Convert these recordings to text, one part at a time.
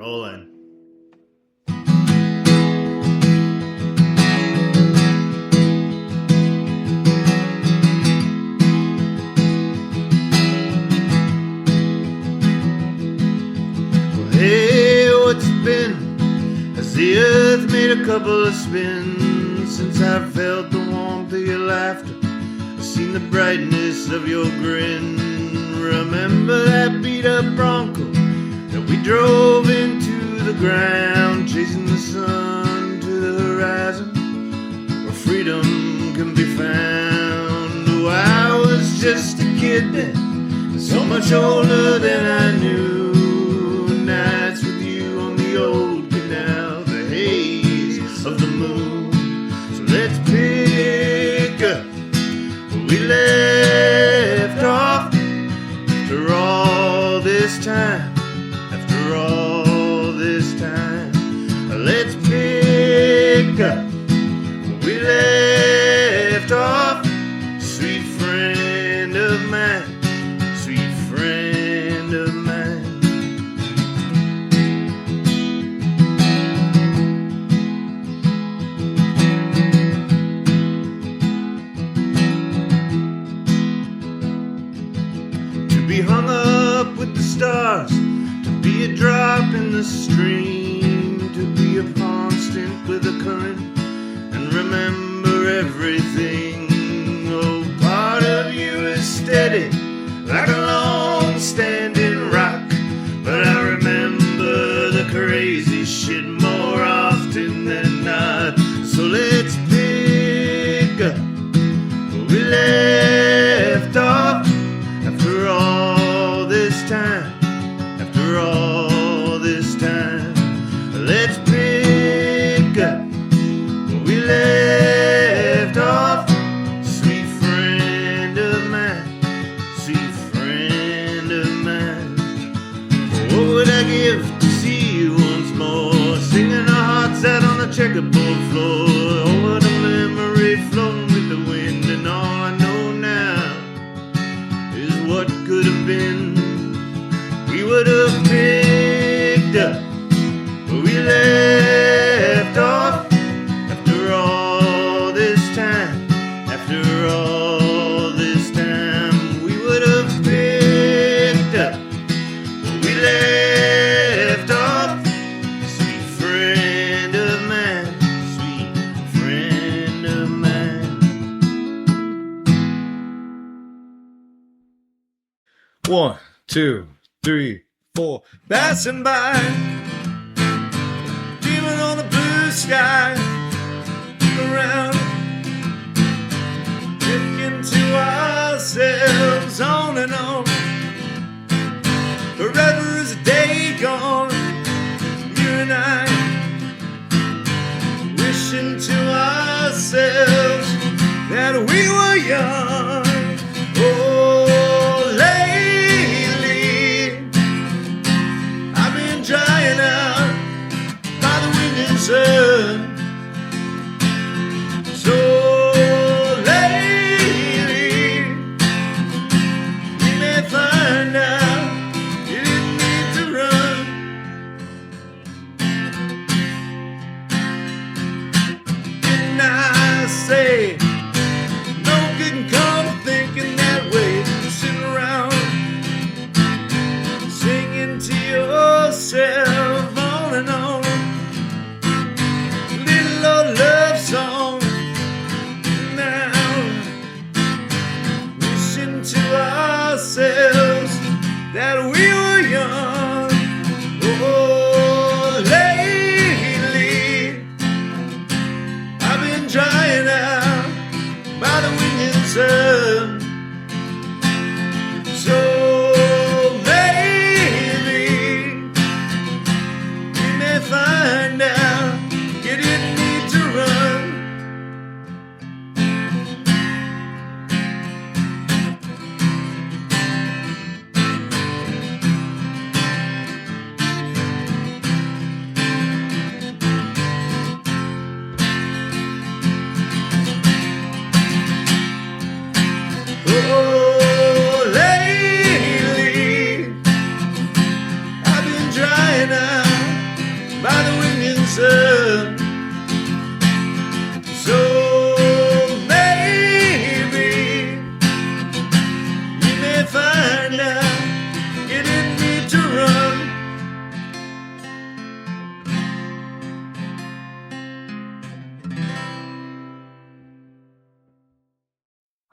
Rolling. Well, hey, what's it been? Has the earth made a couple of spins since I've felt the warmth of your laughter? I've seen the brightness of your grin. Remember that beat-up Bronco that we drove into the ground, chasing the sun to the horizon, where freedom can be found. Oh, I was just a kid then, so much older than I knew. Nights with you on the old canal, the haze of the moon. So let's pick up where we left off. After all this time, after all this time, let's pick up where we left off. Sweet friend of mine, sweet friend of mine. To be hung up with the stars, to be a drop in the stream, to be a constant with the current and remember everything. Oh, part of you is steady like a long-standing rock, but I remember the crazy shit more often than not. So let's pick up where we left off. After all this time, after all this time, let's pick up where we left off. Sweet friend of mine, sweet friend of mine. What would I give to see you once more, singing our hearts out on the checkerboard floor? Oh, what a memory floating with the wind, and all I know now is what could have been. We would have picked up where we left off. After all this time, after all this time, we would have picked up where we left off. Sweet friend of mine, sweet friend of mine. 1, 2, 3, 4. Passing by, dreaming on the blue sky, around, thinking to ourselves on and on. Forever is a day gone, you and I, wishing to ourselves that we were young. Oh, lately I've been drying out by the wind and sun. So lately we may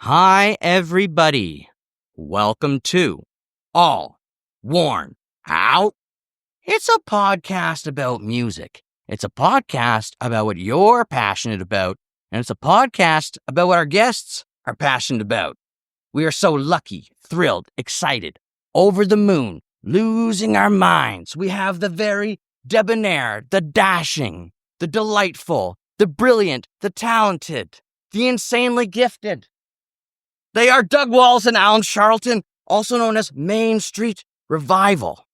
Hi, everybody. Welcome to All Worn Out. It's a podcast about music. It's a podcast about what you're passionate about, and it's a podcast about what our guests are passionate about. We are so lucky, thrilled, excited, over the moon, losing our minds. We have the very debonair, the dashing, the delightful, the brilliant, the talented, the insanely gifted. They are Doug Wallace and Alan Charlton, also known as Main Street Revival.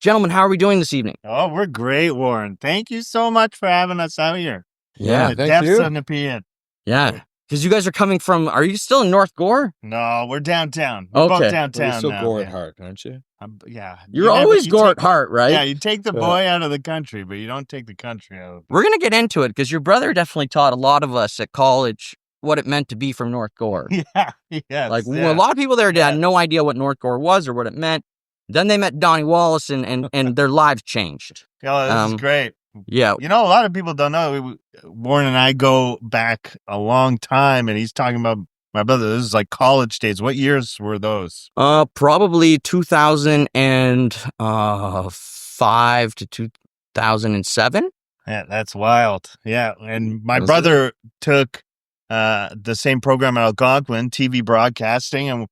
Gentlemen, how are we doing this evening? Oh, we're great, Warren. Thank you so much for having us out here. Yeah, the thank depths you. of Nepean. Yeah, because you guys are coming from, are you still in North Gore? No, we're downtown. We're Okay. both downtown You're still now. gore yeah. at heart, aren't you? Yeah. You're You always never- Gore you at heart, right? Yeah, you take the boy out of the country, but you don't take the country out. We're going to get into it because your brother definitely taught a lot of us at college what it meant to be from North Gore. Yeah, yes. Like yeah. a lot of people there had no idea what North Gore was or what it meant. Then they met Donnie Wallace and their lives changed. Oh, this is great. Yeah. You know, a lot of people don't know. Warren and I go back a long time, and he's talking about my brother. This is like college days. What years were those? Probably 2005 to 2007. Yeah, that's wild. Yeah, and my That's brother took the same program at Algonquin, TV broadcasting, and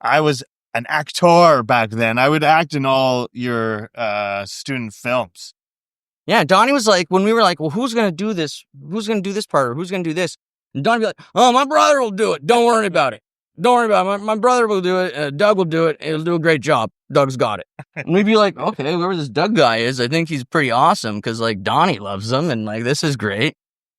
I was an actor back then. I would act in all your student films. Yeah, Donnie was like, when we were like, well, who's going to do this? Who's going to do this part? Or who's going to do this? And Donnie would be like, oh, my brother will do it. Don't worry about it. Don't worry about it. My brother will do it. Doug will do it. He'll do a great job. Doug's got it. And we'd be like, okay, whoever this Doug guy is, I think he's pretty awesome because, like, Donnie loves him and, like, this is great.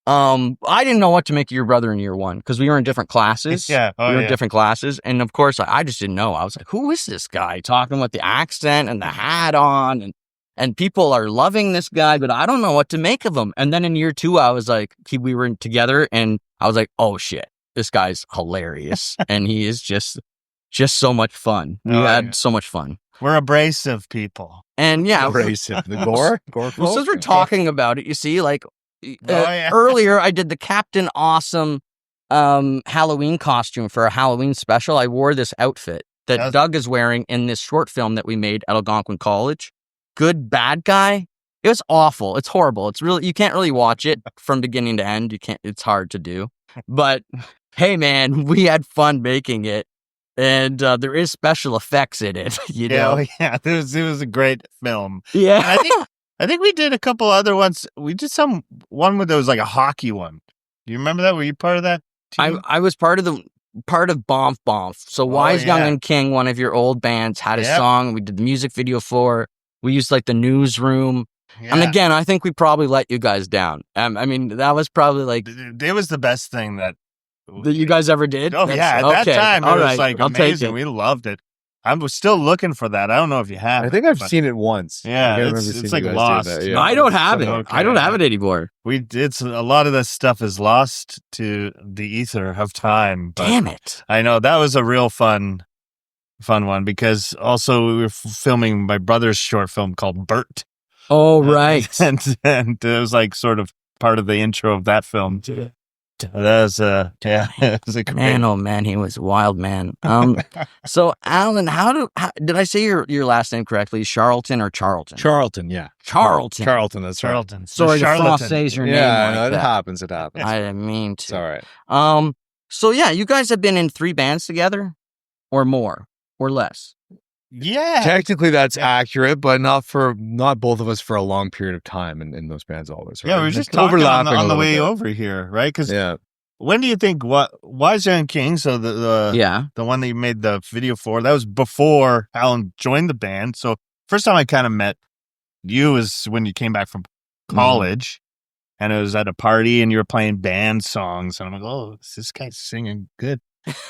I didn't know what to make of your brother in year one because we were in different classes. Yeah. We were in different classes. And, of course, I just didn't know. I was like, who is this guy talking with the accent and the hat on? And people are loving this guy, but I don't know what to make of him. And then in year two, I was like, we were together and I was like, oh shit, this guy's hilarious. And he is just so much fun. We had so much fun. We're abrasive people. And yeah. Abrasive. The gore? Gore Well, since we're talking about it, you see, like yeah. earlier I did the Captain Awesome Halloween costume for a Halloween special. I wore this outfit that Doug is wearing in this short film that we made at Algonquin College. Good bad guy. It was awful. It's horrible. It's really, you can't really watch it from beginning to end. You can't, it's hard to do. But hey man, we had fun making it. And there is special effects in it, you know? Yeah, it was a great film. Yeah. I think we did a couple other ones. We did one that was like a hockey one. Do you remember that? Were you part of that team? I was part of Bomf Bomf. So Wise Young and King, one of your old bands, had a song we did the music video for. We used like the newsroom. Yeah. And again, I think we probably let you guys down. I mean, that was probably like... It was the best thing that you guys ever did? Oh, yeah. At that time, it was like amazing. It. We loved it. I was still looking for that. I don't know if you have. I think I've seen it once. Yeah, it's like lost. Yeah. I don't have it. Okay. I don't have it anymore. It's a lot of this stuff is lost to the ether of time. But damn it! I know that was a real fun one because also we were filming my brother's short film called Bert. Oh right, and it was like sort of part of the intro of that film. That was it was a great... Man, oh man, he was a wild man. So Alan, did I say your last name correctly? Charlton or Charlton? Charlton, yeah. Charlton. Charlton, that's Charlton. Right. Sorry to francais your name. Yeah, like it happens. It happens. I didn't mean to. It's all right. So yeah, you guys have been in 3 bands together, or more, or less. Yeah. Technically that's accurate, but not both of us for a long period of time in those bands always. Right? Yeah, we were just talking on the way over here, right? Because when do you think Wise Young King, so the one that you made the video for, that was before Alan joined the band. So first time I kind of met you was when you came back from college and it was at a party and you were playing band songs and I'm like, oh, this guy's singing good.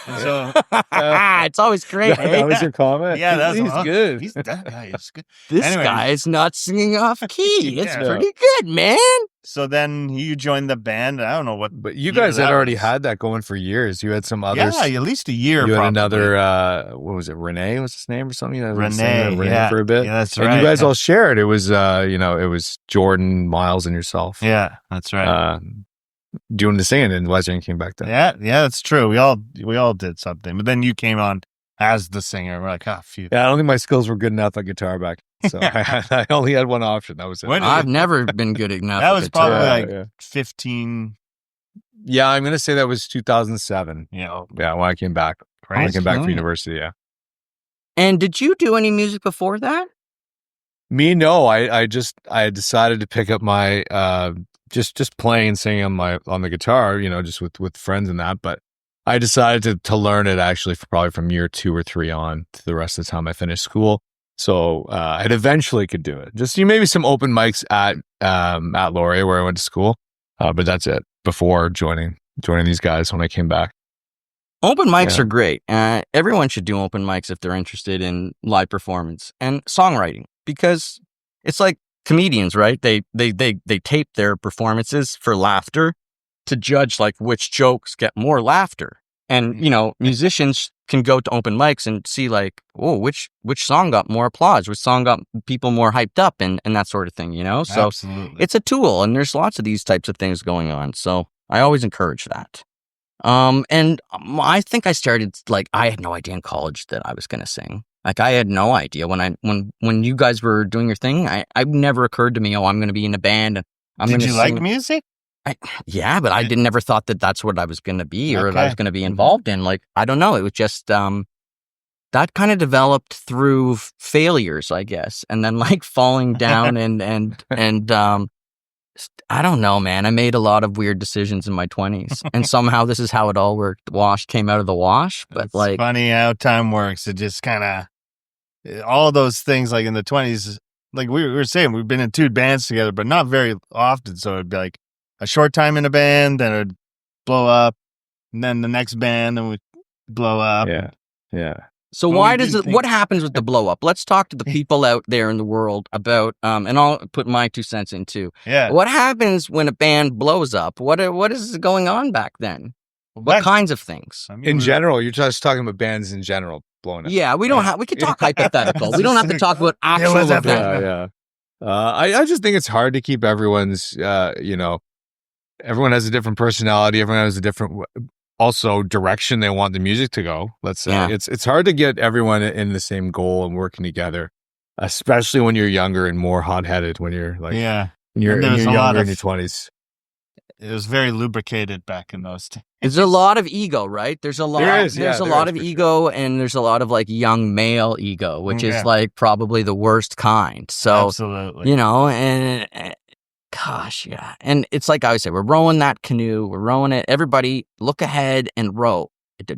So it's always great. That was your comment. Yeah, he's good. That guy is good. This guy is not singing off key. It's pretty good, man. So then you joined the band. I don't know what, but you guys had already had that going for years. You had some others. Yeah, at least a year. You had another. What was it? Renee was his name or something. Renee for a bit. Yeah, that's right. And you guys all shared. It was it was Jordan, Miles, and yourself. Yeah, that's right. doing the singing, and Wesleyan came back then. Yeah, that's true. We all did something, but then you came on as the singer. We're like, phew. Yeah, I don't think my skills were good enough at guitar back, so I only had one option. That was it. I've never been good enough. That was guitar. probably 15. Yeah, I'm gonna say that was 2007. Yeah, when I came back. When I came back from university. Yeah. And did you do any music before that? Me, no. I decided to pick up my just playing and singing on the guitar, just with friends and that. But I decided to learn it actually probably from year 2 or 3 on to the rest of the time I finished school. So I eventually could do it. Just maybe some open mics at Laurier where I went to school, but that's it. Before joining these guys when I came back. Open mics are great. Everyone should do open mics if they're interested in live performance and songwriting, because it's like comedians, right? They tape their performances for laughter to judge like which jokes get more laughter. And, musicians can go to open mics and see like, oh, which song got more applause, which song got people more hyped up and that sort of thing, So absolutely. It's a tool, and there's lots of these types of things going on. So I always encourage that. And I think I started, like, I had no idea in college that I was going to sing. Like, I had no idea when you guys were doing your thing. I never occurred to me, I'm going to be in a band. And I'm Did you sing. like music? Yeah, but I never thought that that's what I was going to be or that I was going to be involved in. Like, I don't know. It was just, that kind of developed through failures, I guess. And then like falling down and I don't know, man. I made a lot of weird decisions in my 20s, and somehow this is how it all worked. The wash came out of the wash, but It's funny how time works. It just kind of, all those things like in the 20s, like we were saying, we've been in 2 bands together, but not very often. So it'd be like a short time in a band, then it'd blow up, and then the next band, then we'd blow up. Yeah. So what happens with the blow up? Let's talk to the people out there in the world about, and I'll put my 2 cents in too. Yeah. What happens when a band blows up? What is going on back then? What kinds of things? I mean, In general, you're just talking about bands in general blowing up. Yeah, we don't have, we could talk hypothetical. We don't have to talk about actual events. Yeah. I just think it's hard to keep everyone's, everyone has a different personality. Everyone has a different also direction they want the music to go. Let's say it's hard to get everyone in the same goal and working together, especially when you're younger and more hot-headed. When you're like, you're younger in your 20s. It was very lubricated back in those days. There's a lot of ego, right? There's a lot of ego, and there's a lot of like young male ego, which is like probably the worst kind. So, absolutely, and gosh, yeah. And it's like I always say, we're rowing that canoe, we're rowing it. Everybody look ahead and row.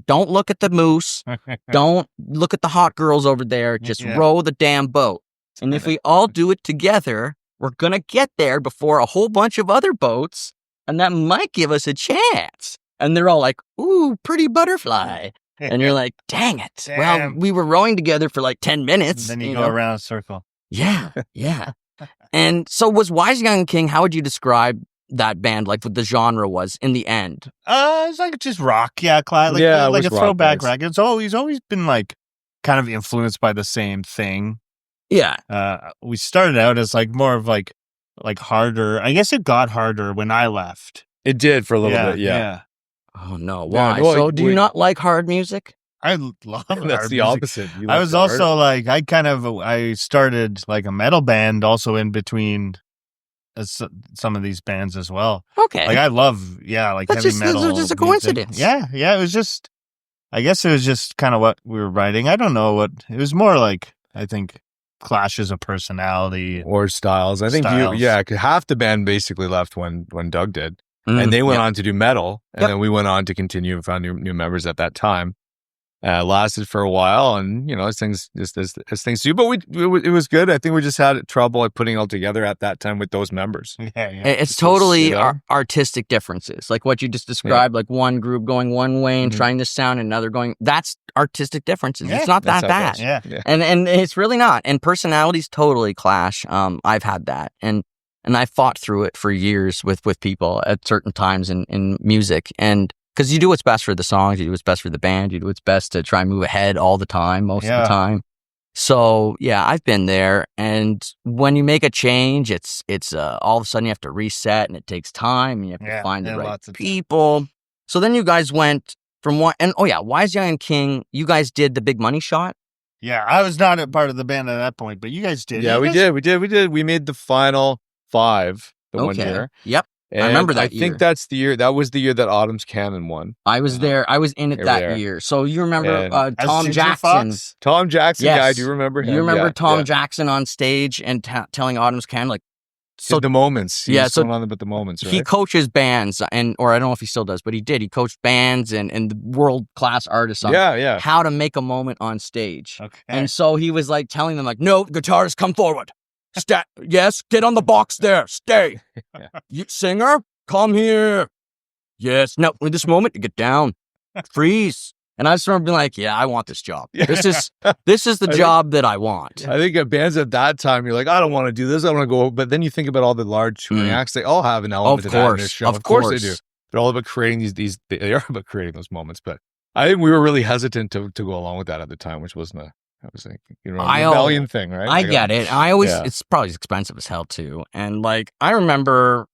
Don't look at the moose. Don't look at the hot girls over there. Just row the damn boat. And if we all do it together, we're going to get there before a whole bunch of other boats, and that might give us a chance. And they're all like, ooh, pretty butterfly. And you're like, dang it. Damn. Well, we were rowing together for like 10 minutes. And then you go around a circle. Yeah. And so was Wise Young King, how would you describe that band, like what the genre was in the end? It's like just rock. Yeah, like a throwback rock. It's always been like kind of influenced by the same thing. Yeah. We started out as like more of like harder. I guess it got harder when I left. It did for a little bit, yeah. Oh no, why? Yeah, well, so do you not like hard music? I love That's hard the music. opposite. I was also like, I started like a metal band also in between some of these bands as well. Okay. Like I love, like That's heavy metal. That's just a coincidence. Yeah. It was just, I guess it was just kind of what we were writing. I don't know it was more like, I think, clashes of personality. Or styles. I think half the band basically left when Doug did. And they went on to do metal, and then we went on to continue and found new members at that time. Lasted for a while, and as things do. But it was good. I think we just had trouble at putting it all together at that time with those members. It's totally artistic differences, like what you just described. Like one group going one way and trying to sound, another going. That's artistic differences. It's not that bad. And it's really not. And personalities totally clash. I've had that, and I fought through it for years with people at certain times in music. And because you do what's best for the songs, you do what's best for the band, you do what's best to try and move ahead all the time, most of the time. So yeah, I've been there, and when you make a change, it's all of a sudden you have to reset, and it takes time, and you have to find the right lots of time. people. So then you guys went from one, and Wise Young and King, you guys did the Big Money Shot. Yeah, I was not a part of the band at that point, but you guys did. Yeah, You we guys- did. We made the final 5 the one year. Yep. And I remember that I year. think that's the year. That was the year that Autumn's Cannon won. I was there. I was in it Here we that are. year. So you remember And- As Tom Ginger Jackson. Fox? Tom Jackson Yes. guy. Do you remember him? You remember Yeah, Tom yeah. Jackson on stage and telling Autumn's Cannon, like, So the moments. Yeah, He's so going on about the moments, right? he coaches bands, or I don't know if he still does, but he did. He coached bands and the world-class artists on yeah. how to make a moment on stage. Okay. And so he was like telling them, like, no, guitarists, come forward. Yes, get on the box there. Stay. Yeah. You, singer, come here. Yes. Now, in this moment, get down. Freeze. And I just remember being like, yeah, I want this job. Yeah. This is the job that I want. I think at bands at that time, you're like, I don't want to do this. I want to go. But then you think about all the large touring acts. They all have an element Of of that in their course. show. Of course they course. do. They're all about creating these. They are about creating those moments. But I think we were really hesitant to go along with that at the time, which wasn't a. I was like, a rebellion thing, right? I get it. I always, Yeah. it's probably expensive as hell too. And like, I remember,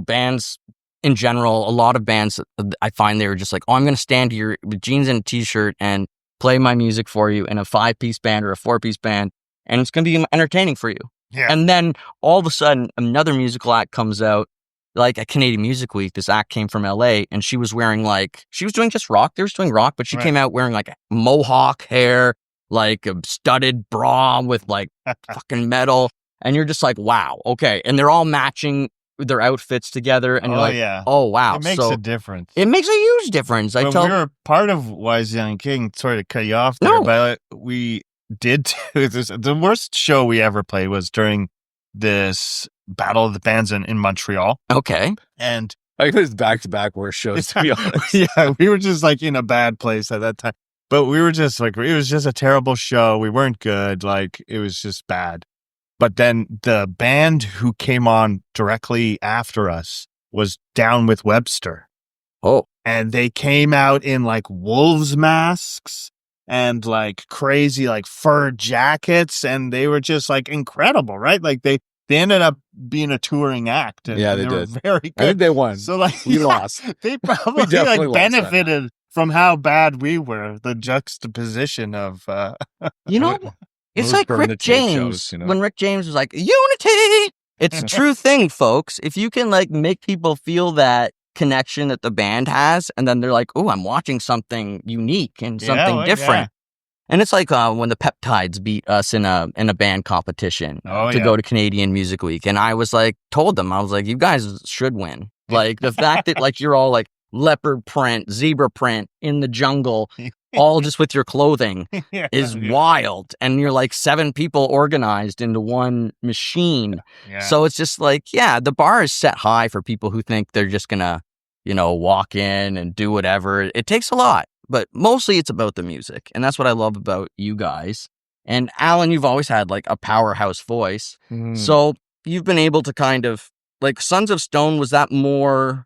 bands in general, a lot of bands, I find they were just like, oh, I'm going to stand here with jeans and a t-shirt and play my music for you in a 5-piece band or a 4-piece band. And it's going to be entertaining for you. Yeah. And then all of a sudden, another musical act comes out, like at Canadian Music Week. This act came from LA, and she was wearing she was doing just rock. They were doing rock, but she Right. came out wearing like mohawk hair, like a studded bra with like fucking metal. And you're just like, wow, okay. And they're all matching their outfits together. And you're like, yeah. oh, wow. It makes so a difference. it makes a huge difference. But we were part of Wise Young King. Sorry to cut you off there, No. but we did do this. The worst show we ever played was during this Battle of the Bands in Montreal. Okay. And I think it was back-to-back worst shows, to be honest. yeah, we were just like in a bad place at that time. But we were just like, it was just a terrible show. We weren't good. Like, it was just bad. But then the band who came on directly after us was Down with Webster. Oh, And they came out in like wolves masks and like crazy like fur jackets. And they were just like incredible, right? Like they ended up being a touring act. And, Yeah, and they were did. very I think good. they won. So like We lost. They probably definitely like lost that. benefited from how bad we were. The juxtaposition of it's Those like burn Rick the tape James. shows, When Rick James was like, unity. It's a true thing, folks. If you can like make people feel that connection that the band has, and then they're like, oh, I'm watching something unique and something different. And it's like when the Peptides beat us in a band competition to go to Canadian Music Week. And I was like, told them, I was like, you guys should win. Like the fact that like you're all like leopard print, zebra print in the jungle, all just with your clothing is wild. And you're like 7 people organized into one machine. Yeah. So it's just like, yeah, the bar is set high for people who think they're just going to, walk in and do whatever. It takes a lot, but mostly it's about the music. And that's what I love about you guys. And Alan, you've always had like a powerhouse voice. Mhm. So you've been able to kind of like Sons of Stone, was that more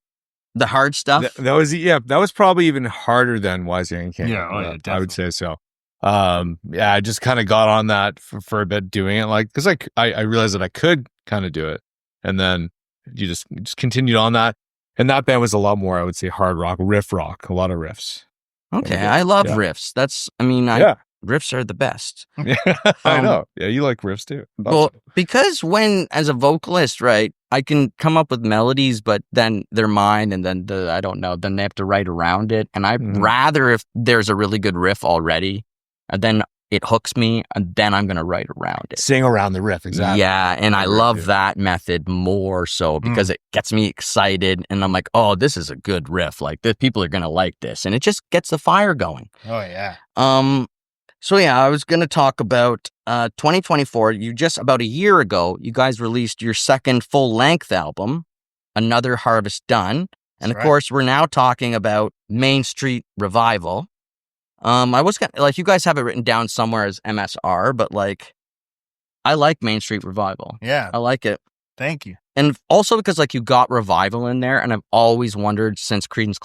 the hard stuff? That was probably even harder than Wise Young King. Yeah, oh, yeah, I would definitely. say so. I just kind of got on that for a bit doing it, like because I realized that I could kind of do it, and then you just continued on that, and that band was a lot more, I would say, hard rock, riff rock, a lot of riffs. Okay, Yeah. I love Yeah. riffs. Riffs are the best. I know. Yeah, you like riffs too. Well, because as a vocalist, right, I can come up with melodies, but then they're mine, and then then they have to write around it. And I'd Mhm. rather if there's a really good riff already, and then it hooks me, and then I'm going to write around it. sing around the riff, exactly. Yeah, and I Very love good. that method more so because it gets me excited, and I'm like, oh, this is a good riff. Like, the people are going to like this, and it just gets the fire going. Oh yeah. So yeah, I was going to talk about 2024. You just about a year ago, you guys released your second full-length album, Another Harvest Done. And That's of right. course, we're now talking about Main Street Revival. I was gonna, like, you guys have it written down somewhere as MSR, but like, I like Main Street Revival. Yeah. I like it. Thank you. And also because like you got Revival in there, and I've always wondered since Creedence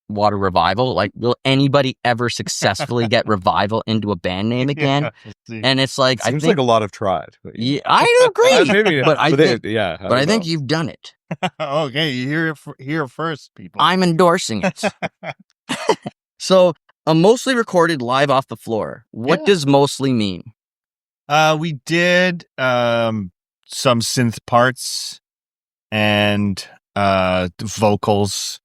Water Revival. Like, will anybody ever successfully get Revival into a band name again? Yeah, we'll see. And it's like, I Seems think, like a lot have tried. yeah, I agree. Maybe, but I think, yeah. but I think you've done it. Okay, you hear it first, people. I'm endorsing it. So, mostly recorded live off the floor. What Yeah. does mostly mean? We did some synth parts and vocals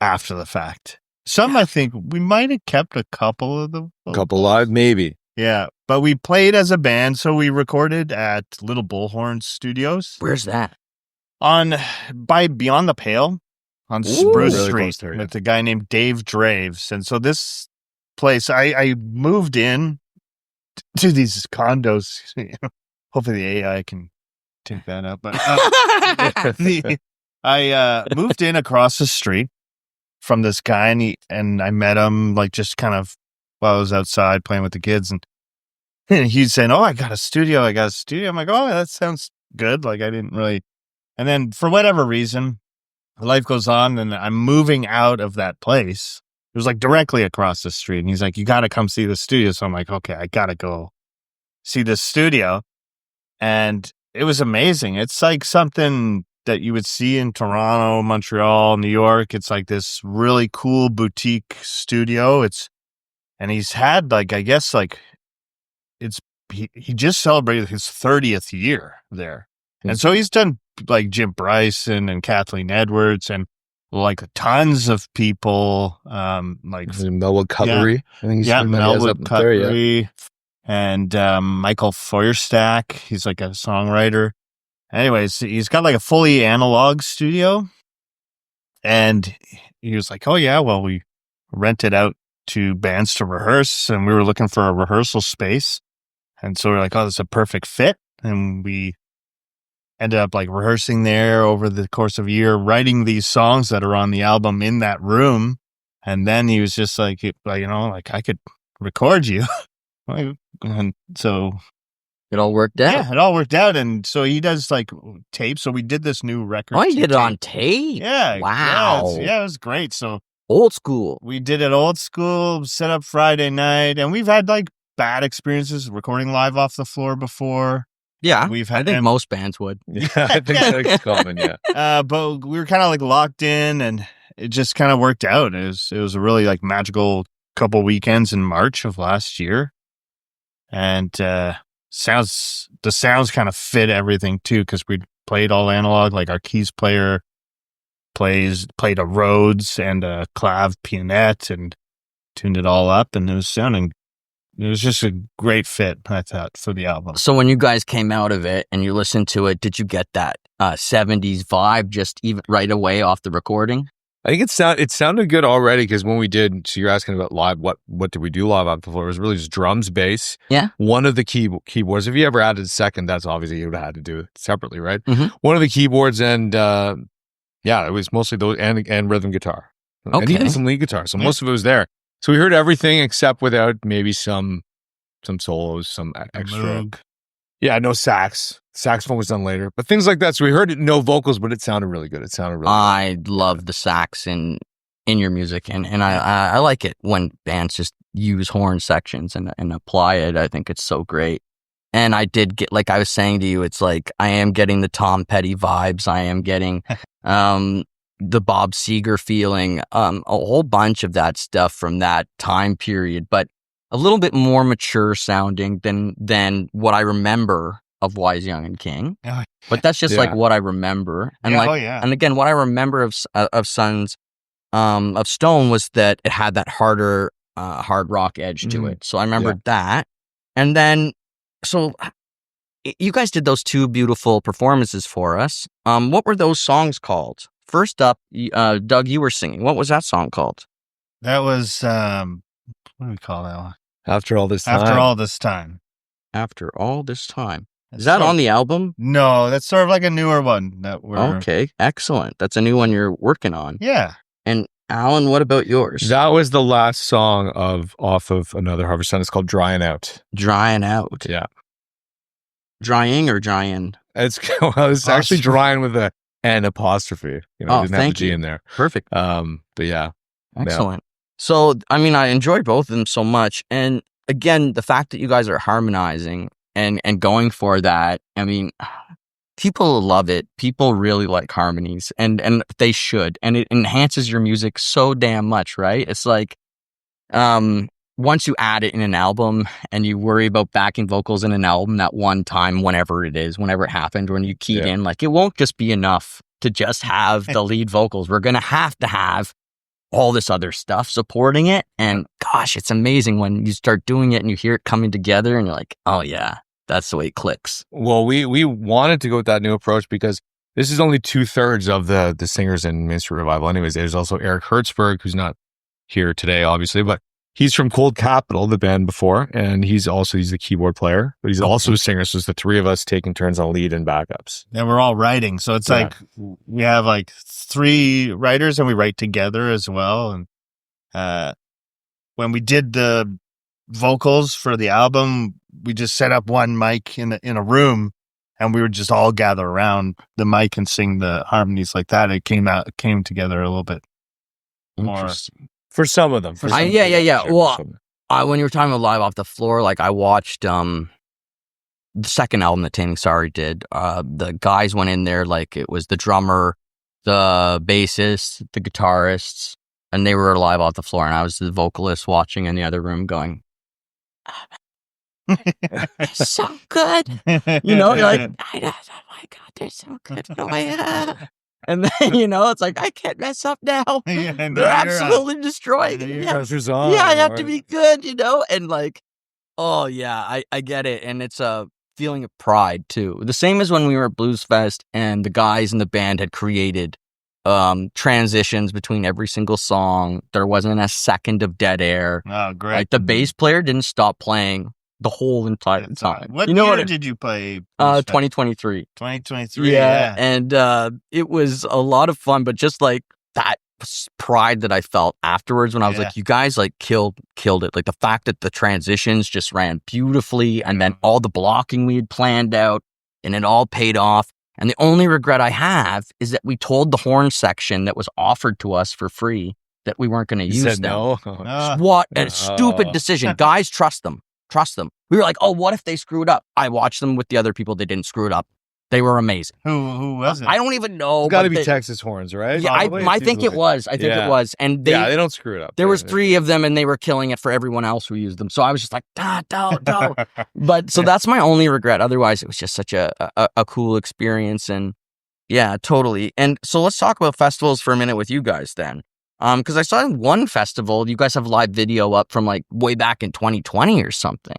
after the fact. Some I think we might have kept a couple of the vocals. couple live, maybe. Yeah, but we played as a band, so we recorded at Little Bullhorn Studios Where's that? by Beyond the Pale on Ooh. Spruce Really Street close there, yeah. with a guy named Dave Draves. And so this place, I moved in to these condos. Hopefully the AI can take that up. But I moved in across the street from this guy, and I met him like just kind of while I was outside playing with the kids, and he's saying, "Oh, I got a studio. I'm like, "Oh, that sounds good." Like I didn't really, and then for whatever reason, life goes on, and I'm moving out of that place. It was like directly across the street, and he's like, "You got to come see the studio." So I'm like, "Okay, I got to go see the studio," and it was amazing. It's like something that you would see in Toronto, Montreal, New York. It's like this really cool boutique studio. And he's had like, I guess like he just celebrated his 30th year there. And so he's done like Jim Bryson and Kathleen Edwards and like tons of people, like Melwood Cutlery. I think he's Melwood Cutlery and Michael Feuerstack. He's like a songwriter. Anyways, he's got like a fully analog studio, and he was like, "Oh yeah, well we rented out to bands to rehearse, and we were looking for a rehearsal space, and so we're like, oh, this is a perfect fit." And we ended up like rehearsing there over the course of a year, writing these songs that are on the album in that room. And then he was just like, like I could record you, and so. It all worked out. Yeah, it all worked out. And so he does like tape. So we did this new record. Oh, you did it on tape? Yeah. Wow. Yeah, it was great. So Old school. we did it old school, set up Friday night. And we've had like bad experiences recording live off the floor before. Yeah. I think most bands would. Yeah, I think that's common, yeah. But we were kind of like locked in, and it just kind of worked out. It was a really like magical couple weekends in March of last year. And, the sounds kind of fit everything too, because we played all analog. Like our keys player played a Rhodes and a clav pianette and tuned it all up, and it was just a great fit, I thought, for the album. So when you guys came out of it and you listened to it, did you get that 70s vibe just even right away off the recording? I think it sounded good already, because when we did, so you're asking about live, what did we do live off the floor? It was really just drums, bass. Yeah. One of the keyboards, if you ever added a second, that's obviously you would have had to do it separately, right? Mhm. One of the keyboards, and it was mostly those and rhythm guitar. And Okay. even some lead guitar. So most of it was there. So we heard everything except without maybe some solos, some extra. Moog. Yeah, no sax. Saxophone was done later, but things like that. So we heard it, no vocals, but it sounded really good. I love the sax in your music, and I like it when bands just use horn sections and apply it. I think it's so great. And I did get, like I was saying to you, it's like I am getting the Tom Petty vibes. I am getting the Bob Seger feeling, a whole bunch of that stuff from that time period, but a little bit more mature sounding than what I remember of Wise, Young, and King. Oh, But that's just like what I remember. And and again, what I remember of Sons of Stone was that it had that harder hard rock edge to it. So I remembered that. And then, so you guys did those two beautiful performances for us. What were those songs called? First up, Doug, you were singing. What was that song called? That was, what do we call that one? After all this time. After All This Time. After All This Time. Is that on the album? No, that's sort of like a newer one that we're... Okay, excellent. That's a new one you're working on. Yeah. And Alan, what about yours? That was the last song off of Another Harvest Sun. It's called Drying Out. Drying Out. Yeah. Drying or Dryin'? It's actually drying with an apostrophe. You know, didn't have the G in there. Perfect. But yeah. Excellent. So, I mean, I enjoy both of them so much. And again, the fact that you guys are harmonizing and going for that, I mean, people love it. People really like harmonies, and they should. And it enhances your music so damn much, right? It's like, once you add it in an album and you worry about backing vocals in an album that one time, whenever it happened, when you keyed in, like, it won't just be enough to just have the lead vocals. We're going to have all this other stuff supporting it. And gosh, it's amazing when you start doing it and you hear it coming together and you're like, oh yeah, that's the way it clicks. Well, we wanted to go with that new approach because this is only 2/3 of the singers in Minstrel Revival. Anyways, there's also Eric Hertzberg, who's not here today, obviously, but he's from Cold Capital, the band before, and he's the keyboard player, but he's also a singer. So it's the three of us taking turns on lead and backups. And we're all writing. So it's like we have like 3 writers and we write together as well. And when we did the vocals for the album, we just set up one mic in a room and we would just all gather around the mic and sing the harmonies like that. It came together a little bit more. For some of them. Yeah. Well, when you were talking about Live Off the Floor, like, I watched the second album that Taming Sorry did. The guys went in there, like, it was the drummer, the bassist, the guitarists, and they were live off the floor. And I was the vocalist watching in the other room going, oh, it's so good. You know, you're like, oh my God, they're so good. And then, you know, it's like, I can't mess up now. They're absolutely destroying it. Yeah, I have to be good, you know? And like, oh yeah, I get it. And it's a feeling of pride too. The same as when we were at Blues Fest and the guys in the band had created transitions between every single song. There wasn't a second of dead air. Oh, great. Like, the bass player didn't stop playing the whole entire time. What year did you play? 2023. 2023. Yeah. And it was a lot of fun, but just like that pride that I felt afterwards when I was like, you guys like killed it. Like, the fact that the transitions just ran beautifully and then all the blocking we had planned out and it all paid off. And the only regret I have is that we told the horn section that was offered to us for free that we weren't going to use them. No. What a stupid decision. Guys, trust them. We were like, oh, what if they screw it up? I watched them with the other people. They didn't screw it up. They were amazing. Who was it? I don't even know. It's got to be Texas horns, right? Yeah, I think it was. I think it was. And they don't screw it up. There was 3 of them, and they were killing it for everyone else who used them. So I was just like, don't. But so that's my only regret. Otherwise, it was just such a cool experience. And yeah, totally. And so let's talk about festivals for a minute with you guys then. Because I saw in one festival, you guys have live video up from like way back in 2020 or something.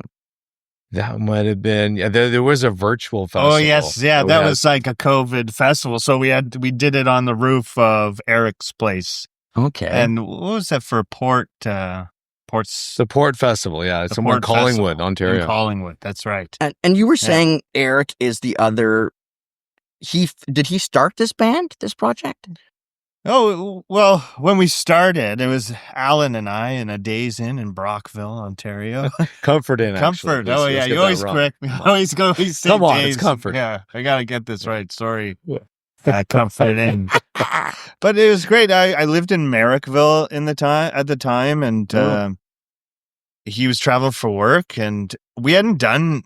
That might have been, there was a virtual festival. Oh, yes. Yeah, that was like a COVID festival. So we did it on the roof of Eric's place. Okay. And what was that for Port's? The Port Festival, yeah. It's somewhere in Collingwood, Ontario. In Collingwood, that's right. And you were saying Eric is the other, did he start this project? Oh, well, when we started, it was Alan and I in a Days Inn in Brockville, Ontario. Comfort Inn, Comfort. Actually. Oh, yeah. You always correct me. Always say Come on, Days. it's Comfort. Yeah, I got to get this right. Sorry. Comfort Inn. But it was great. I lived in Merrickville at the time, and he was traveling for work, and we hadn't done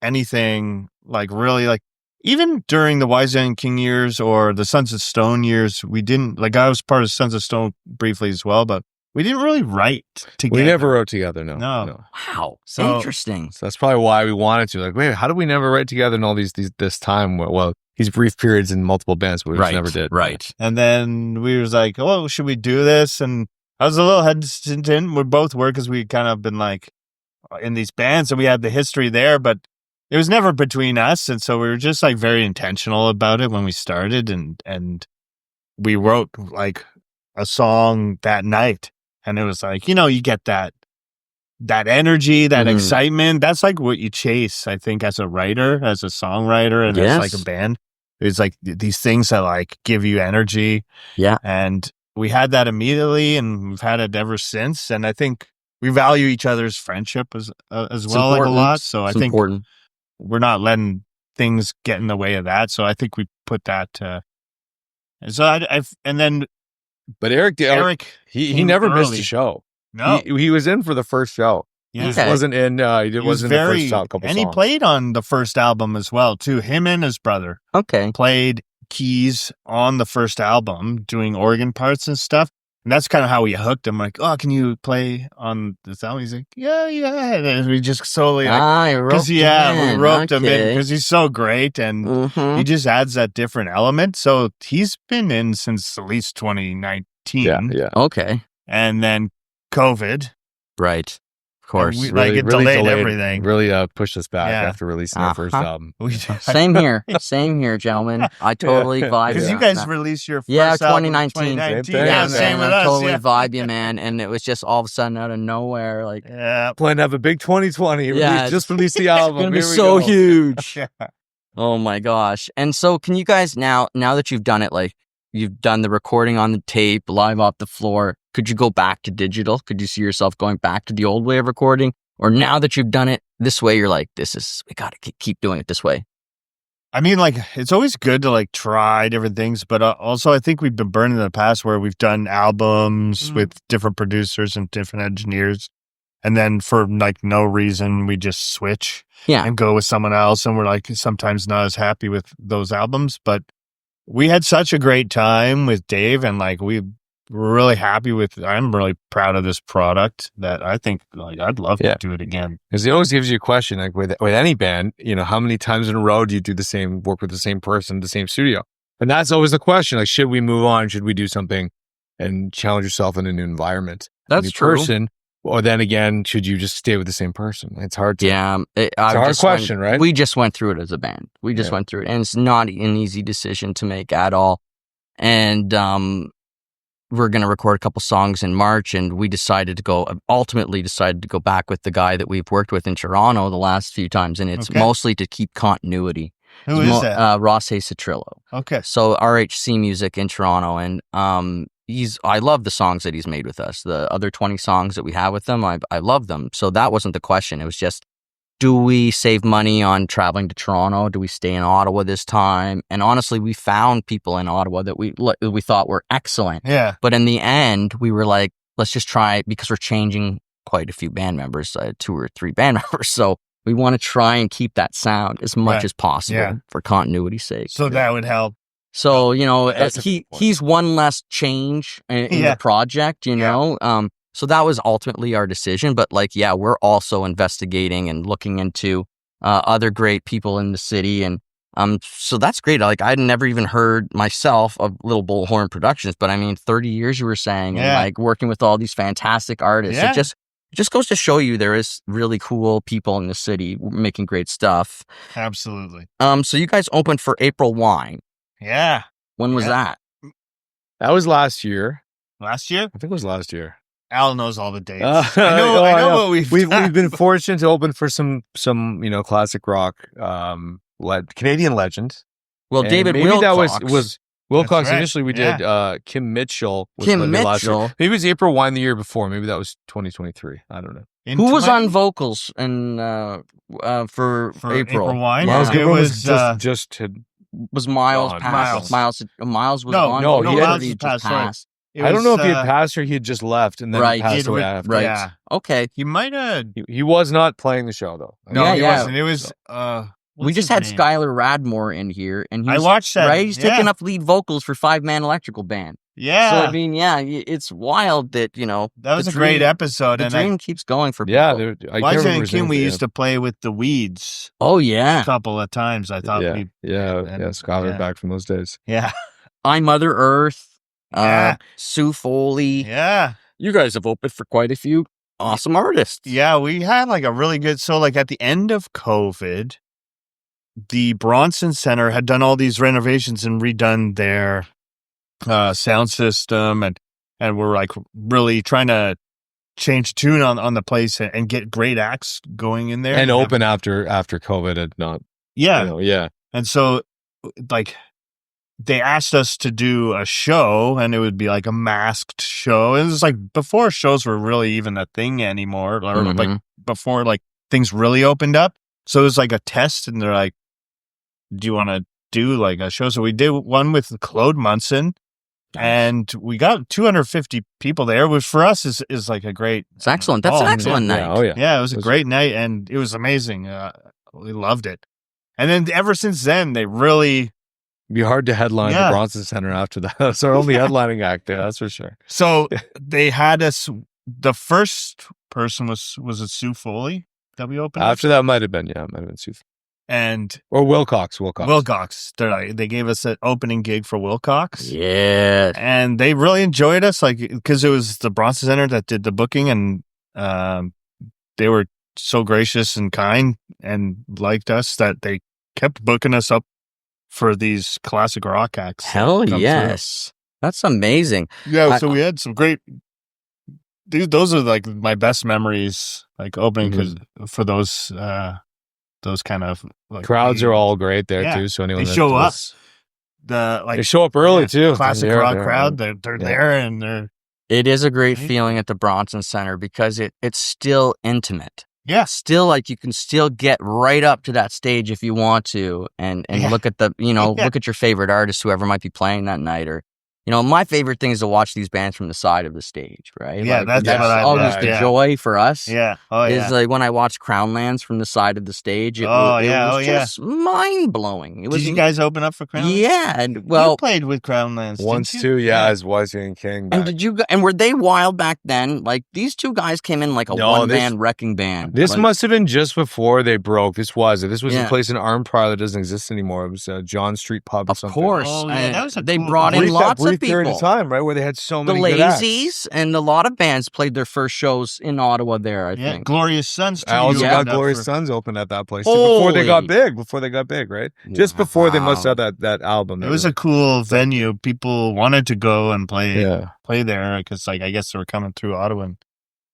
anything like really like, even during the Wise Young King years or the Sons of Stone years, we didn't, like, I was part of Sons of Stone briefly as well, but we didn't really write together. We never wrote together, no. Wow. So interesting. So that's probably why we wanted to. Like, wait, how do we never write together in all this time? Well, these brief periods in multiple bands, but we just never did. Right. And then we was like, oh, should we do this? And I was a little hesitant. We both were, because we kind of been like in these bands and we had the history there, but it was never between us. And so we were just like very intentional about it when we started, and we wrote like a song that night. And it was like, you get that energy, that excitement. That's like what you chase, I think, as a writer, as a songwriter, and as like a band. It's like these things that like give you energy. Yeah. And we had that immediately, and we've had it ever since. And I think we value each other's friendship as well, like a lot. So I think important. We're not letting things get in the way of that. So I think we put that. So and then But Eric he came never missed early. a show. No, He was in for the first show. yeah. He just wasn't in. He wasn't in the first couple and songs. he played on the first album as well too. Him and his brother Okay. played keys on the first album, doing organ parts and stuff. And that's kind of how we hooked him. Like, oh, can you play on this album? He's like, yeah. And we just slowly, I roped we roped him in because he's so great, and Mhm. he just adds that different element. So he's been in since at least 2019. Yeah. Okay. And then COVID. Right. Of course. we- Like, it delayed everything. Really pushed us back Yeah. after releasing our first Uh-huh. album. Same here. Same here, gentlemen. I totally vibe. Because with you guys that. released your first Yeah, album in 2019. 2019. Same Yeah, thing. same with I us. totally Yeah. vibe you, man. And it was just all of a sudden out of nowhere, like, Yeah. Plan to have a big 2020. Yeah, Just released the album. it's gonna be Here we so go. huge. Yeah. Oh my gosh. And so can you guys now that you've done it, like you've done the recording on the tape, live off the floor, could you go back to digital? Could you see yourself going back to the old way of recording? Or now that you've done it this way, you're like, we got to keep doing it this way. I mean, like, it's always good to like try different things, but also I think we've been burned in the past where we've done albums with different producers and different engineers, and then for like no reason we just switch Yeah. and go with someone else, and we're like sometimes not as happy with those albums. But we had such a great time with Dave, and like we're really happy with. I'm really proud of this product that I think like I'd love to do it again. Because it always gives you a question, like with any band, how many times in a row do you do the same work with the same person, the same studio? And that's always the question. Like, should we move on? Should we do something and challenge yourself in a new environment? That's a new true. person? Or then again, should you just stay with the same person? It's hard to. Yeah. It's a hard question, right? We just went through it as a band. We just went through it. And it's not an easy decision to make at all. And we're going to record a couple songs in March, and we ultimately decided to go back with the guy that we've worked with in Toronto the last few times, and it's mostly to keep continuity. Who is that? Ross Citrillo. Okay. So RHC Music in Toronto, and I love the songs that he's made with us. The other 20 songs that we have with them, I love them. So that wasn't the question. It was just, do we save money on traveling to Toronto? Do we stay in Ottawa this time? And honestly, we found people in Ottawa that we thought were excellent. Yeah. But in the end, we were like, let's just try, because we're changing quite a few band members, 2 or 3 band members. So we want to try and keep that sound as much as possible for continuity's sake. So that would help. So, That's a good point. he's one less change in the project, So that was ultimately our decision. But we're also investigating and looking into other great people in the city. And so that's great. Like, I'd never even heard myself of Little Bullhorn Productions, but I mean, 30 years you were saying, and like working with all these fantastic artists. Yeah. It just goes to show you there is really cool people in the city making great stuff. Absolutely. So you guys opened for April Wine. Yeah. When was that? That was last year. Last year? I think it was last year. Al knows all the dates. I I know what we've been fortunate to open for some classic rock Canadian legends. Well, And David maybe Wilcox. that was Wilcox. That's right. Initially, we did Kim Mitchell. Was Kim maybe last year. Mitchell. Maybe it was April Wine the year before. Maybe that was 2023. I don't know. Who was on vocals and for April? Wine? Yeah. Miles It Goodman was, just had. Was Miles Gone. passed? Miles was No, on. no, or he Miles had- just passed, sorry. passed. I don't know if he had passed or he had just left and then Right, he passed he'd away re- after. Right. Yeah. Okay. He might have. He was not playing the show though. No, Yeah, he yeah. wasn't. It was. We just had Skylar Radmore in here, and he's, I watched that. Right, he's yeah. taking up lead vocals for 5-Man Electrical Band. Yeah. So I mean, it's wild that that was a great episode. The And dream keeps going for people. Yeah, Wise and Kim, we used to play with the Weeds Oh a yeah, couple of times. I thought yeah, we. Skylar back from those days. Yeah. I'm Mother Earth. Yeah. Sue Foley. Yeah. You guys have opened for quite a few awesome artists. Yeah. We had like a really good. So, like at the end of COVID, the Bronson Center had done all these renovations and redone their sound system, and we're like really trying to change tune on the place and get great acts going in there And open after COVID had not. Yeah. Yeah. And so like they asked us to do a show, and it would be like a masked show. It was like before shows were really even a thing anymore, or Mhm. like before like things really opened up. So it was like a test, and they're like, do you want to do like a show? So we did one with Claude Munson, And we got 250 people there, which for us is like a great. It's excellent. That's an excellent night. Yeah, oh yeah. Yeah, it was a great night, and it was amazing. We loved it. And then ever since then, they really. It'd be hard to headline the Bronson Center after that. That's our only headlining act there, that's for sure. So they had us. The first person was it Sue Foley that we opened? After that, might have been Sue. And or Wilcox. They gave us an opening gig for Wilcox. Yeah. And they really enjoyed us, like, because it was the Bronson Center that did the booking, and they were so gracious and kind and liked us that they kept booking us up for these classic rock acts. Hell yes. That's amazing. Yeah, so we had some great. Those are like my best memories, like opening because for those kind of like, crowds are all great there too. So anyone they show up, they show up early too. Classic rock crowd, they're there, and it is a great feeling at the Bronson Center because it's still intimate. Yeah, still like you can still get right up to that stage if you want to, and look at the look at your favorite artist, whoever might be playing that night, or. My favorite thing is to watch these bands from the side of the stage, right? Yeah, like, that's what I always the joy for us. Yeah, is like when I watch Crownlands from the side of the stage. It was just mind blowing. Did you guys open up for Crownlands? Yeah, and you played with Crownlands once too. Yeah, as Wisey and King. Back. And did you? And were they wild back then? Like these two guys came in like a one-man wrecking band. This must have been just before they broke. This was a place in Armpire that doesn't exist anymore. It was John Street Pub. Or something. Of course, that was they brought in lots of period of time, right, where they had so many the good acts. Lazies and a lot of bands played their first shows in Ottawa there. I think Glorious Sons too. I also got Glorious Sons open at that place too, before they got big, right? Just before they must have that album. It was a cool venue. People wanted to go and play there because I guess they were coming through Ottawa. And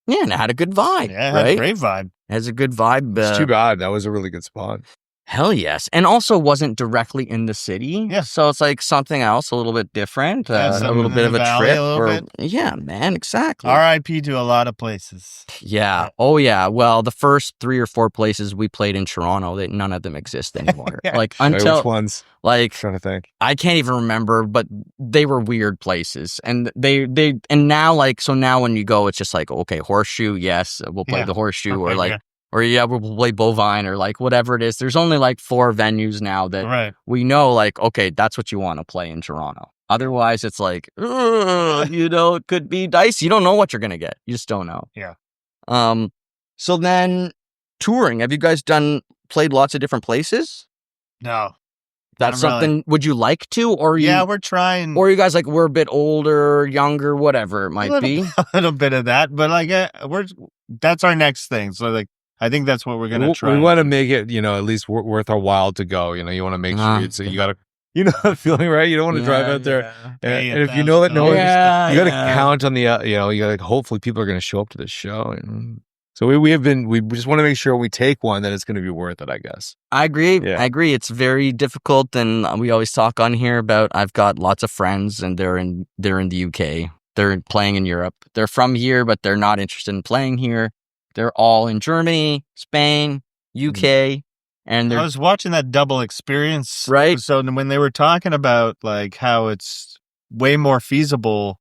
it had a good vibe. Yeah, it right? had a great vibe. It has a good vibe. It's too bad. That was a really good spot. Hell yes. And also wasn't directly in the city. Yeah. So it's like something else, a little bit different, a little bit of a trip. Yeah, man, exactly. R.I.P. to a lot of places. Yeah. Oh, yeah. Well, the first 3 or 4 places we played in Toronto, none of them exist anymore. Like until which ones? Like I'm trying to think. I can't even remember, but they were weird places. And and now now when you go, it's just like, okay, Horseshoe, yes, we'll play the Horseshoe or like or we'll play Bovine or like whatever it is. There's only like 4 venues now that we know like, okay, that's what you want to play in Toronto. Otherwise, it's like, it could be dicey. You don't know what you're going to get. You just don't know. Yeah. So then touring, have you guys played lots of different places? No. That's something, would you like to? Or we're trying. Or you guys like, we're a bit older, younger, whatever it might be. A little bit of that, but like, that's our next thing. So like, I think that's what we're going to try. We want to make it, at least worth our while to go. You want to make sure you got to, that feeling, right? You don't want to drive out there. And if you know that you got to count on the, you got to, hopefully people are going to show up to this show. So we just want to make sure we take one that it's going to be worth it, I guess. I agree. Yeah. I agree. It's very difficult. And we always talk on here about, I've got lots of friends and they're in the UK. They're playing in Europe. They're from here, but they're not interested in playing here. They're all in Germany, Spain, UK, and I was watching that double experience. Right. So when they were talking about like how it's way more feasible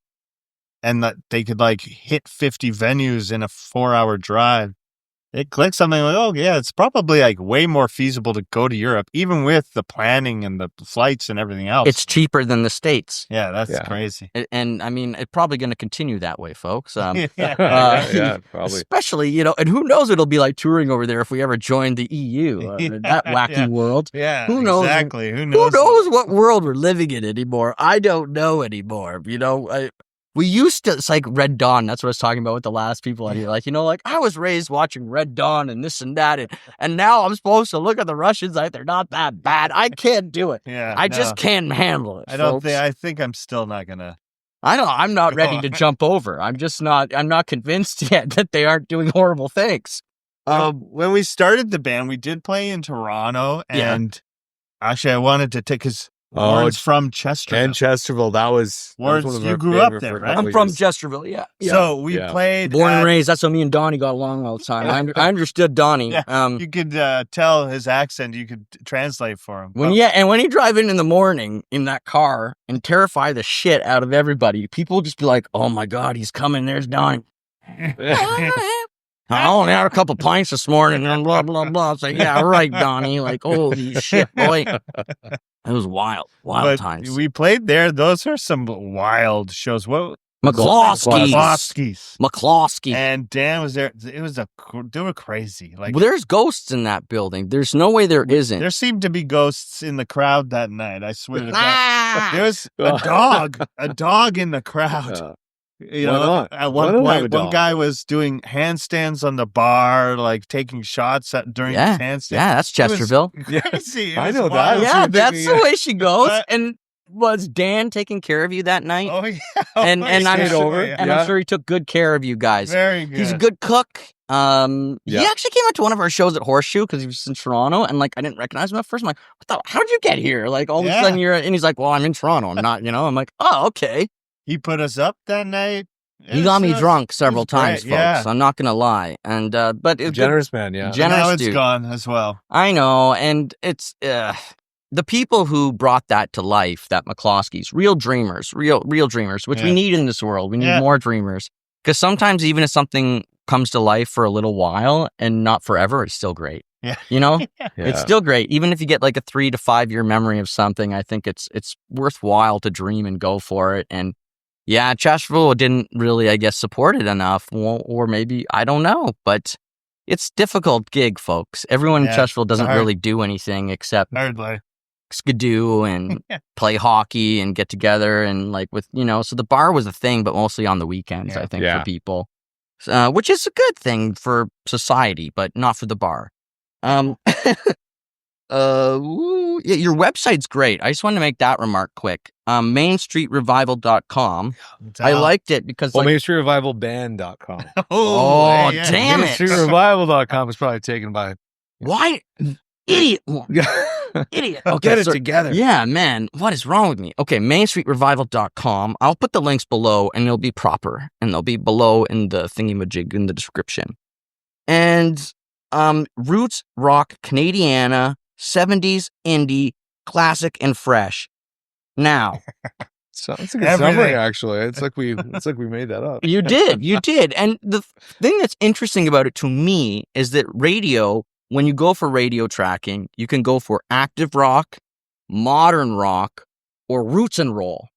and that they could like hit 50 venues in a 4-hour drive, it clicked something like, oh yeah, it's probably like way more feasible to go to Europe, even with the planning and the flights and everything else. It's cheaper than the States. Yeah, that's crazy. And I mean, it's probably going to continue that way, folks. Probably. Especially, and who knows what it'll be like touring over there if we ever join the EU, that wacky world. Yeah, who knows? Exactly. Who knows what world we're living in anymore? I don't know anymore. We used to, it's like Red Dawn. That's what I was talking about with the last people out here. Like, I was raised watching Red Dawn and this and that. And now I'm supposed to look at the Russians like they're not that bad. I can't do it. Yeah. I just can't handle it. I think I'm still not going to. I'm not ready to jump over. I'm not convinced yet that they aren't doing horrible things. When we started the band, we did play in Toronto. And actually, I wanted to take, because Warren's from Chesterville. And Chesterville. That was Warren's, one of you our grew up favorite there, for a right? couple I'm from years. Chesterville, yeah. So we Yeah. played. Born and at- raised. That's how me and Donnie got along all the time. I understood Donnie. Yeah. You could tell his accent. You could translate for him. When you drive in the morning in that car and terrify the shit out of everybody, people will just be like, "Oh my God, he's coming! There's Donnie." I only had a couple pints this morning and blah blah blah. It's like, yeah, right, Donnie. Like, holy shit, boy. It was wild But times. we played there. Those are some wild shows. What? McCloskey's. And Dan was there. They were crazy. Like Well, there's ghosts in that building. There's no way there isn't. there seemed to be ghosts in the crowd that night. I swear to God. Ah! There was a dog in the crowd. You Why know, not? at Why one not have a point, one dog? guy was doing handstands on the bar, like taking shots during Yeah. his handstand. Yeah, that's Chesterville. Crazy. It I was know that. wild. Yeah, that's the way she goes. But- And was Dan taking care of you that night? Oh yeah. and I'm stayed sure, over. and Yeah. I'm sure he took good care of you guys. Very good. He's a good cook. He Yeah. actually came out to one of our shows at Horseshoe because he was in Toronto, and like I didn't recognize him at first. I'm like, what the? How'd you get here? Like all of a Yeah. sudden and he's like, well, I'm in Toronto. I'm not, I'm like, oh, okay. He put us up that night. He got me drunk several was great, times, folks. yeah. I'm not gonna lie. And but it's Generous man, yeah. Gen- Now generous it's dude. gone as well. I know, and it's the people who brought that to life, that McCloskey's, real dreamers, real dreamers, which we Yeah. need in this world. We need Yeah. more dreamers. Because sometimes even if something comes to life for a little while and not forever, it's still great. Yeah. You know? Yeah. It's still great. Even if you get like a 3 to 5 year memory of something, I think it's worthwhile to dream and go for it. And yeah, Chesterville didn't really, I guess, support it enough. Or maybe, I don't know. But it's difficult gig, folks. Everyone in Yeah, Chesterville doesn't hard. really do anything except Hardly. skidoo and play hockey and get together and like with, so the bar was a thing, but mostly on the weekends, Yeah. I think, Yeah. for people, which is a good thing for society, but not for the bar. Yeah, your website's great. I just wanted to make that remark quick. MainStreetRevival.com. I liked it because Well, like, MainStreetRevivalBand.com. oh, yeah. damn it. MainStreetRevival.com is probably taken by. Why? Idiot. Idiot. Okay, Get it so- together. Yeah, man. What is wrong with me? Okay, MainStreetRevival.com. I'll put the links below and they'll be proper. And they'll be below in the thingy-majig in the description. And Roots Rock Canadiana, 70s indie, classic and fresh. Now, So it's a good Everything. summary, actually. It's like we made that up. you did. And the thing that's interesting about it to me is that radio, when you go for radio tracking, you can go for active rock, modern rock, or roots and roll.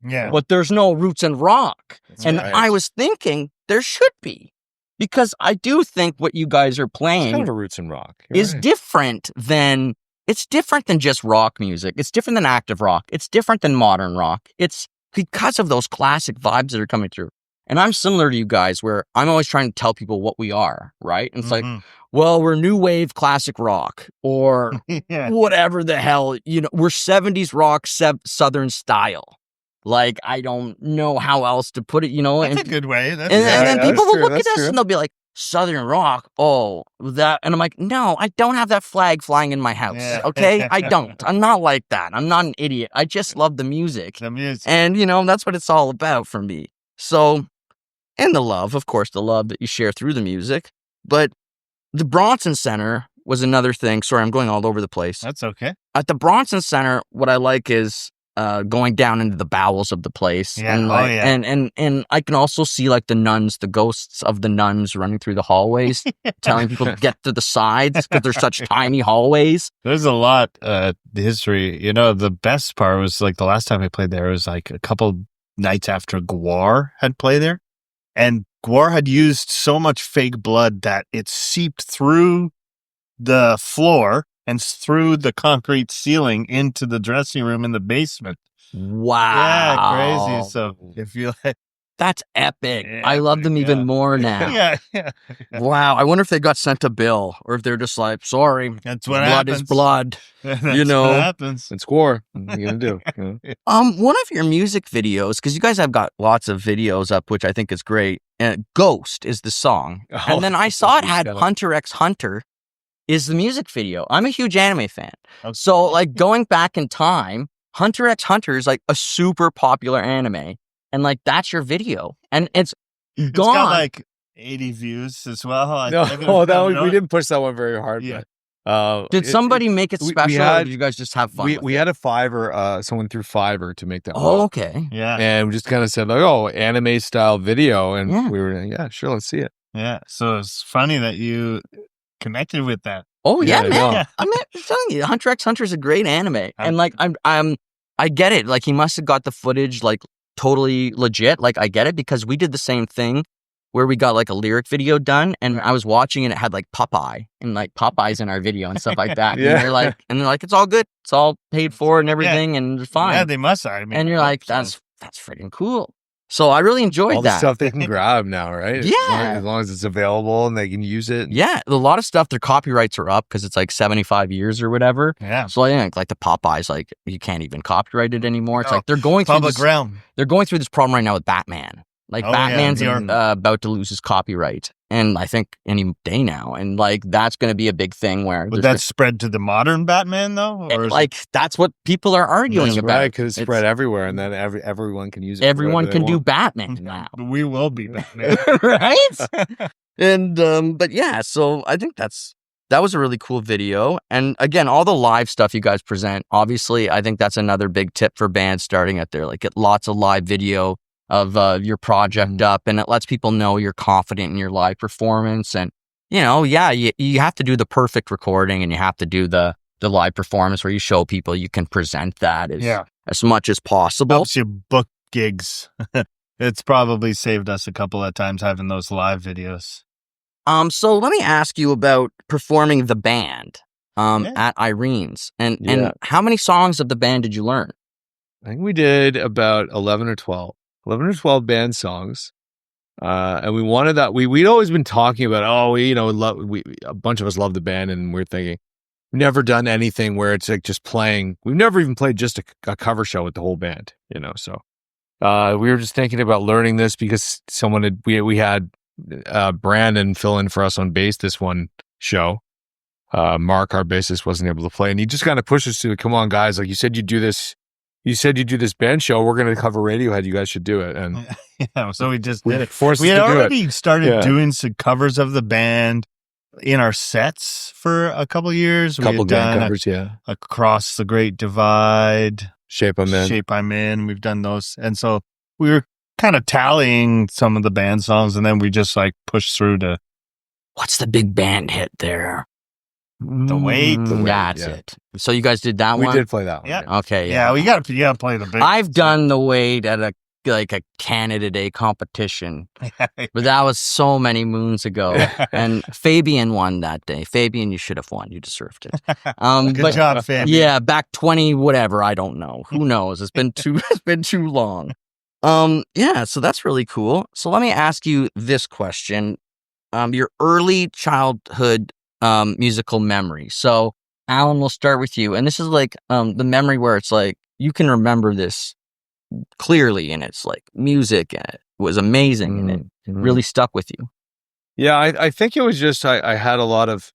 Yeah. But there's no roots and rock. And right. I was thinking there should be, because I do think what you guys are It's playing kind of a roots and rock. You're is right. different than, it's different than just rock music. It's different than active rock. It's different than modern rock. It's because of those classic vibes that are coming through. And I'm similar to you guys where I'm always trying to tell people what we are, right? And it's like, well, we're new wave classic rock or yeah. whatever the hell, we're 70s rock, Southern style. Like, I don't know how else to put it, That's and, a good way. That's and then that's people will true, look at that's us true. and they'll be like, Southern rock, oh, that. And I'm like, no, I don't have that flag flying in my house, Yeah. okay? I don't. I'm not like that. I'm not an idiot. I just love the music. the music. And, that's what it's all about for me. So, and the love, of course, the love that you share through the music. But the Bronson Center was another thing. Sorry, I'm going all over the place. That's okay. At the Bronson Center, what I like is going down into the bowels of the place. Yeah. And Oh, like, yeah. and I can also see like the nuns, the ghosts of the nuns running through the hallways, telling people to get to the sides because they're such tiny hallways. There's a lot the history. The best part was like the last time I played there was like a couple nights after Gwar had played there. And Gwar had used so much fake blood that it seeped through the floor and through the concrete ceiling into the dressing room in the basement. Wow. Yeah, crazy. So if you like, That's epic. Yeah, I love them even yeah. more now. yeah, Wow. I wonder if they got sent a bill or if they're just like, sorry, that's what blood happens. is blood. That's You know. what happens. It's war. What are you gonna do? You know? One of your music videos, because you guys have got lots of videos up, which I think is great. Ghost is the song. Oh, And then I saw it had got it. Hunter x Hunter is the music video. I'm a huge anime fan. Okay. So like going back in time, Hunter x Hunter is like a super popular anime, and like that's your video, and it's It's gone. got like 80 views as well. We didn't push that one very hard. Yeah. But, Did somebody make it we special, or had- did you guys just have fun? we had a Fiverr, someone through Fiverr to make that. Oh, one. okay. Yeah. And we just kind of said like, oh, anime style video, and Yeah. we were sure, let's see it. Yeah. So it's funny that you connected with that. Oh yeah, Yeah, man. no. I'm telling you, Hunter x Hunter is a great anime, and like I get it. Like he must have got the footage like totally legit. Like I get it because we did the same thing where we got like a lyric video done, and I was watching and it had like Popeye and like Popeye's in our video and stuff like that. Yeah. And they're like, it's all good, it's all paid for and everything, and it's fine. Yeah, they must. I mean, and you're like, that's freaking cool. So I really enjoyed All the that. stuff they can grab now, right? Yeah. As long as it's available and they can use it. Yeah, a lot of stuff, their copyrights are up because it's like 75 years or whatever. Yeah. So I think like the Popeyes, like you can't even copyright it anymore. It's No, like they're going through Public this, realm. they're going through this problem right now with Batman. Like Oh, yeah, Batman's they are. about to lose his copyright, and I think any day now, and like that's going to be a big thing where Would there's that spread to the modern Batman though? Or is like that's what people are arguing That's about. right, because it's spread everywhere, and then everyone can use it. Everyone wherever can they do want. Batman now, we will be Batman. right? And but yeah, so I think that was a really cool video. And again, all the live stuff you guys present, obviously, I think that's another big tip for bands starting out there. Like get lots of live video of your project up, and it lets people know you're confident in your live performance. And you have to do the perfect recording, and you have to do the live performance where you show people you can present that as much as possible. Helps you book gigs. It's probably saved us a couple of times having those live videos. So let me ask you about performing the band at Irene's, and how many songs of the band did you learn? I think we did about 11 or 12 band songs. And we wanted that. We'd always been talking about, a bunch of us love the band, and we're thinking, we've never done anything where it's like just playing. We've never even played just a cover show with the whole band, so we were just thinking about learning this because we had Brandon fill in for us on bass this one show. Mark, our bassist, wasn't able to play, and he just kind of pushed us to, come on guys, like you said you do this band show, we're going to cover Radiohead, you guys should do it. And yeah, so we just did it. Forced We us had to do already started Yeah. doing some covers of the band in our sets for a couple of years. a couple we had band done covers, Across the Great Divide, Shape 'em in. Shape I'm In. We've done those. And so we were kind of tallying some of the band songs, and then we just like pushed through to What's the big band hit there? The Weight. That's yeah. it. So you guys did that We one? did play that one. Yeah. Okay. Yeah, we got to play the big. I've done the Weight at a Canada Day competition, but that was so many moons ago. And Fabian won that day. Fabian, you should have won. You deserved it. Good job, fam. Yeah, back 20, whatever. I don't know. Who knows? It's been too long. Yeah, so that's really cool. So let me ask you this question. Your early childhood musical memory. So Alan, we'll start with you. And this is like the memory where it's like you can remember this clearly, and it's like music, and it was amazing, and it really stuck with you. Yeah, I think it was just I had a lot of.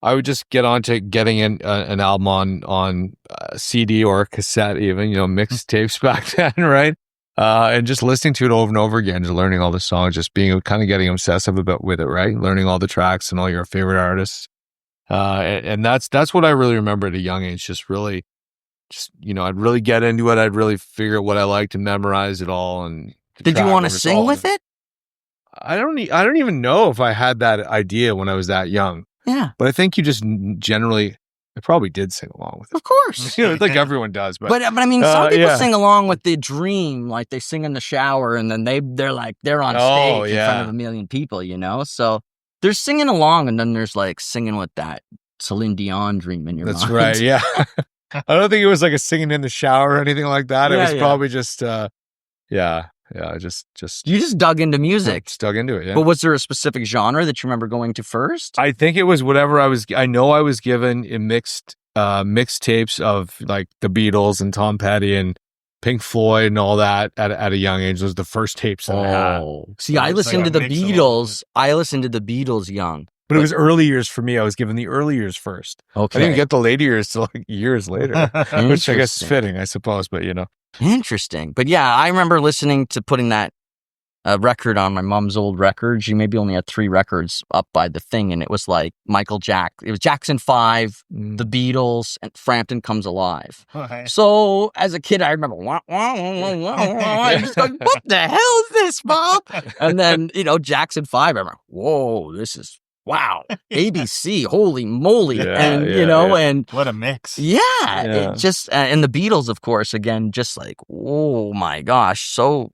I would just get on to getting an album on CD or cassette, even mixtapes back then, right? And just listening to it over and over again, just learning all the songs, just being kind of getting obsessive with it, right? Learning all the tracks and all your favorite artists, and that's what I really remember at a young age. Just I'd really get into it. I'd really figure out what I liked and memorize it all. And did you want to sing with it? I don't even know if I had that idea when I was that young. Yeah, but I think you just generally, I probably did sing along with it. of course. Like everyone does. But I mean, some people yeah. sing along with the dream, like they sing in the shower, and then they're on stage in front of a million people, So there's singing along, and then there's like singing with that Celine Dion dream in your mind. That's right. Yeah. I don't think it was like a singing in the shower or anything like that. It was probably just, just You just dug into music. Just dug into it. Yeah. But was there a specific genre that you remember going to first? I think it was whatever I know I was given in mixtapes of like the Beatles and Tom Petty and Pink Floyd and all that at a young age. Those were the first tapes that I had. See, I listened to the Beatles. I listened to the Beatles young. But it was early years for me. I was given the early years first. Okay. I didn't get the later years till like years later, which I guess is Interesting. fitting, I suppose. But you know, Interesting. But yeah, I remember listening to putting that record on my mom's old record. She maybe only had 3 records up by the thing, and it was like it was Jackson 5, The Beatles, and Frampton Comes Alive. So as a kid, I remember I'm just going, what the hell is this, Mom? And then, Jackson 5, I remember, whoa, this is wow. ABC, holy moly. Yeah, and yeah. and What a mix. yeah, Yeah. it just and the Beatles, of course, again, just like, oh my gosh. So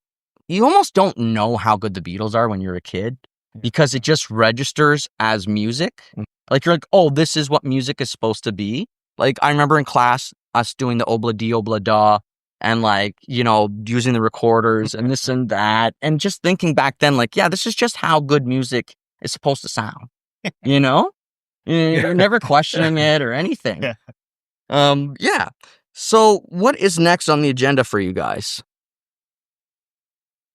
you almost don't know how good the Beatles are when you're a kid because it just registers as music. Like you're like, oh, this is what music is supposed to be. Like I remember in class us doing the obla di obla da and like, using the recorders and this and that. And just thinking back then, like, yeah, this is just how good music is supposed to sound. You're never questioning it or anything. Yeah. So what is next on the agenda for you guys?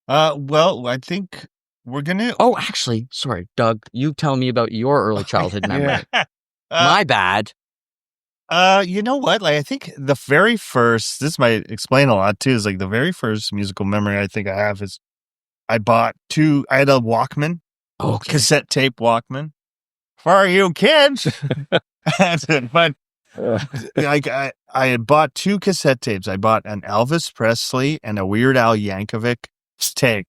Well, I think we're gonna. Oh, actually, sorry, Doug, you tell me about your early childhood memory. My bad. You know what? Like, I think the very first. This might explain a lot too. Is like the very first musical memory I think I have is I bought 2. I had a Walkman, cassette tape Walkman. For you kids, but like I had bought 2 cassette tapes. I bought an Elvis Presley and a Weird Al Yankovic tape,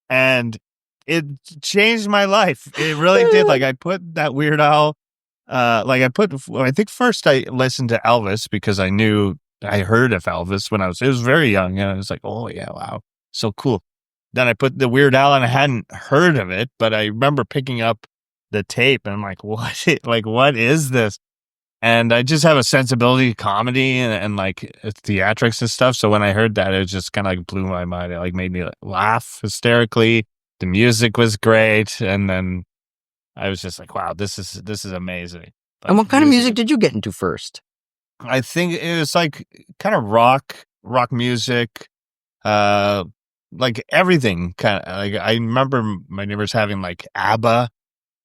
and it changed my life. It really did. Like I put that Weird Al, I think first I listened to Elvis because I heard of Elvis when it was very young, and I was like, oh yeah, wow, so cool. Then I put the Weird Al, and I hadn't heard of it, but I remember picking up the tape, and I'm like, what is this? And I just have a sensibility to comedy and like theatrics and stuff. So when I heard that, it just kind of like blew my mind. It like made me laugh hysterically. The music was great. And then I was just like, wow, this is amazing. Like, And what kind of music did you get into first? I think it was like kind of rock music, like everything kind of like, I remember my neighbors having like ABBA,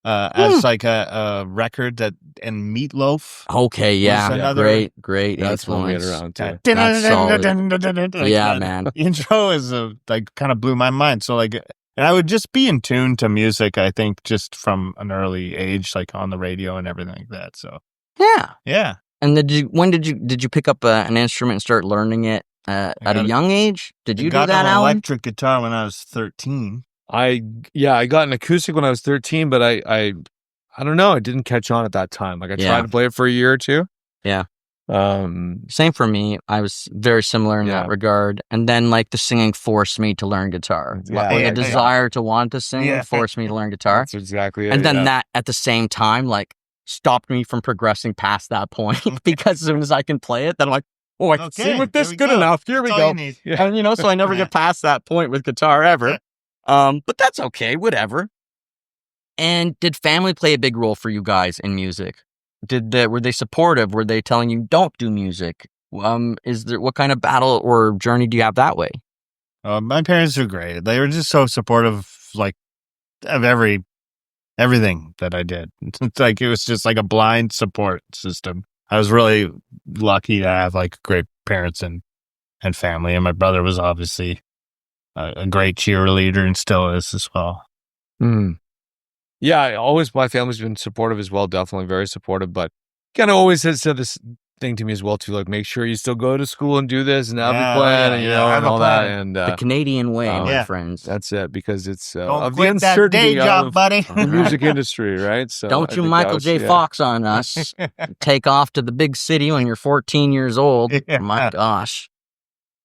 as like a record and Meatloaf. Okay, yeah, another- great that's when we get influence. around to. That's solid. Like Yeah, that man. intro is like kind of blew my mind. So like, and I would just be in tune to music, I think, just from an early age, like on the radio and everything like that. So Yeah. And when did you pick up an instrument and start learning it at a young age? Did you do got that, an Alan? electric guitar when I was 13. I got an acoustic when I was 13, but I don't know. I didn't catch on at that time. Like I tried to play it for a year or 2. Yeah. Um, Same for me. I was very similar in that regard. And then like the singing forced me to learn guitar. A desire to want to sing forced me to learn guitar. That's exactly it. And then that at the same time like stopped me from progressing past that point because as soon as I can play it, then I'm like, oh, I can sing with this good enough. Here we go. And so I never get past that point with guitar ever. But that's okay, whatever. And did family play a big role for you guys in music? Were they supportive? Were they telling you don't do music? What kind of battle or journey do you have that way? My parents were great. They were just so supportive, like of everything that I did. It's like it was just like a blind support system. I was really lucky to have like great parents and family, and my brother was obviously a great cheerleader and still is as well. Yeah, my family's been supportive as well, definitely very supportive, but kind of always has said this thing to me as well too, like make sure you still go to school and do this and have a plan and and all that. And the Canadian way, my friends. That's it, because it's Don't of the quit that uncertainty day job, of buddy. the music industry, right? So Don't I you think Michael that was- J. Fox on us. Take off to the big city when you're 14 years old. Yeah. My gosh.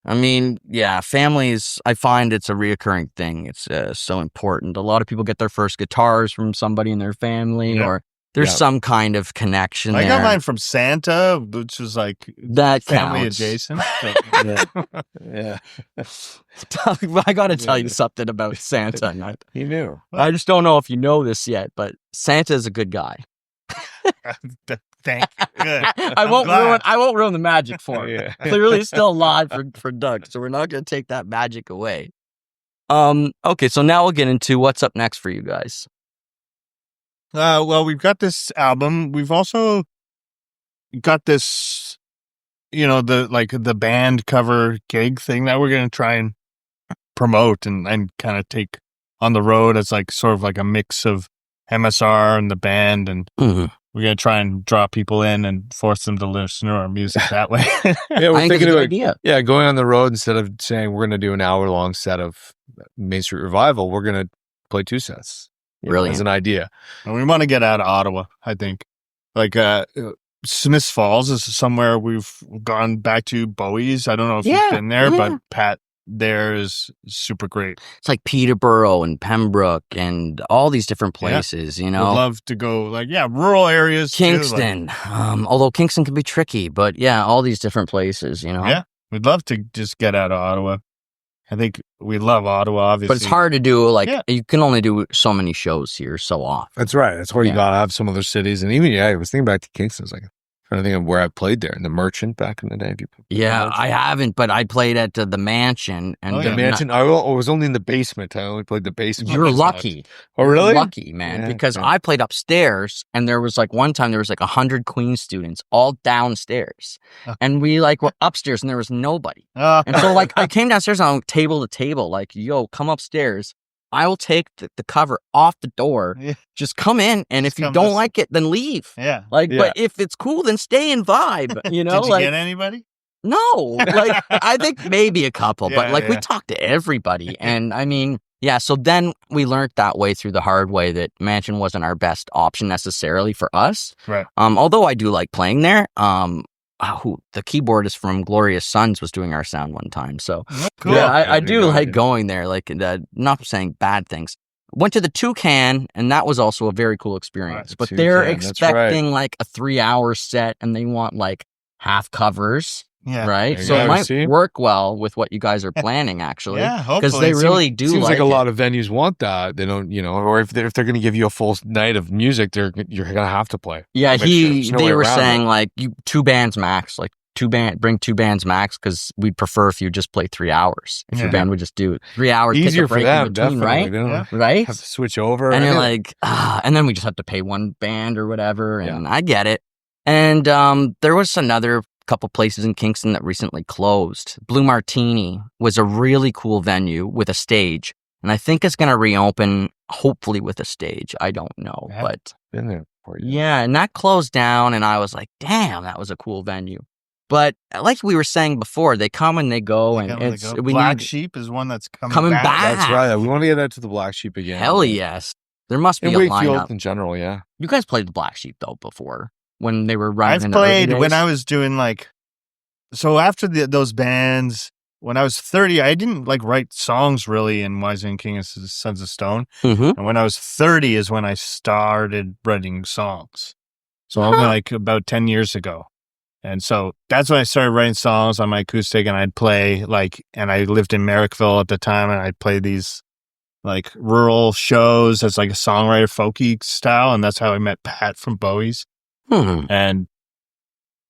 I mean, yeah, families, I find it's a reoccurring thing. It's so important. A lot of people get their first guitars from somebody in their family or there's some kind of connection I there. got mine from Santa, which was like That family counts. adjacent. So. Yeah. I got to tell you something about Santa. He knew. I just don't know if you know this yet, but Santa is a good guy. Thank you. Good. I won't ruin the magic for him. Yeah. Clearly it's still alive for Doug, so we're not going to take that magic away. Okay, so now we'll get into what's up next for you guys. Well, we've got this album. We've also got this, the band cover gig thing that we're going to try and promote and kind of take on the road as like sort of like a mix of MSR and the band. And we're going to try and draw people in and force them to listen to our music that way. Yeah, we're I think thinking it's a of good idea. Yeah, going on the road instead of saying we're going to do an hour-long set of Main Street Revival, we're going to play 2 sets. Brilliant. As an idea. And we want to get out of Ottawa, I think. Like Smiths Falls is somewhere we've gone back to. Bowie's. I don't know if you've been there, but Pat there is super great. It's like Peterborough and Pembroke and all these different places, Would love to go rural areas. Kingston. Too, although Kingston can be tricky, but all these different places, Yeah, we'd love to just get out of Ottawa. I think we love Ottawa, obviously. But it's hard to do, you can only do so many shows here so often. That's right. That's where you got to have some other cities. And even, I was thinking back to Kingston. I was like, trying to think of where I played there. In the Merchant back in the day. Have you played I haven't, but I played at the Mansion. And the Mansion? I was only in the basement. I only played the basement. You're lucky. Oh, really? You're lucky, man. Because I played upstairs, and there was one time there was 100 Queen students all downstairs. And we were upstairs, and there was nobody. And so I came downstairs on table to table, yo, come upstairs. I will take the cover off the door. Yeah. Just come in, and if you don't like it, then leave. Yeah. But if it's cool, then stay and vibe. Did you get anybody? No. I think maybe a couple, but we talked to everybody. And I mean, so then we learned that way through the hard way that Mansion wasn't our best option necessarily for us. Right. Although I do like playing there. The keyboardist from Glorious Sons was doing our sound one time. So cool. I do like going there, not saying bad things. Went to the Toucan, and that was also a very cool experience. Right, but Toucan, they're expecting a 3-hour set, and they want half covers. Yeah. Right. So it might work well with what you guys are planning, actually. Yeah, hopefully. Because they really do. Seems like a lot of venues want that. They don't, or if they're going to give you a full night of music, you're going to have to play. Yeah, they were saying you 2 bands max, bring 2 bands max, because we'd prefer if you just play 3 hours. If your band would just do 3 hours, easier take a break for them, in between, definitely. Right? Right. Have to switch over, and you're and then we just have to pay one band or whatever, and I get it. And there was another couple places in Kingston that recently closed. Blue Martini was a really cool venue with a stage, and I think it's going to reopen, hopefully with a stage. I don't know, but been there for you. Yeah, and that closed down, and I was like, damn, that was a cool venue. But like we were saying before, they come and they go, and Black Sheep is one that's coming back. That's right. We want to get out to the Black Sheep again. Hell yes. There must be a Wakefield lineup. In general, yeah. You guys played the Black Sheep, though, before, when they were running. I've played when I was doing so after those bands, when I was 30, I didn't write songs really in Wise and King and Sons of Stone. Mm-hmm. And when I was 30 is when I started writing songs. So only about 10 years ago. And so that's when I started writing songs on my acoustic, and I'd play and I lived in Merrickville at the time, and I'd play these rural shows as a songwriter, folky style. And that's how I met Pat from Bowie's. And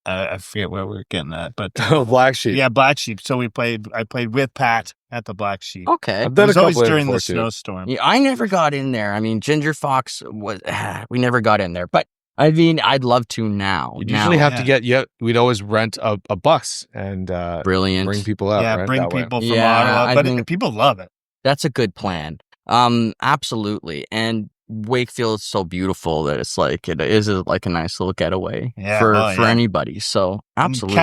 I forget where we were getting at, but Black Sheep. Yeah, Black Sheep. So I played with Pat at the Black Sheep. Okay. I've done it was always during the too. snowstorm. Yeah, I never got in there. I mean, Ginger Fox we never got in there, but I mean, I'd love to now. You'd usually have to get, we'd always rent a bus and brilliant. Bring people out. Yeah, right? bring that people way. from Ottawa, but people love it. That's a good plan. Absolutely. And Wakefield is so beautiful that it's it is a nice little getaway for anybody. So absolutely.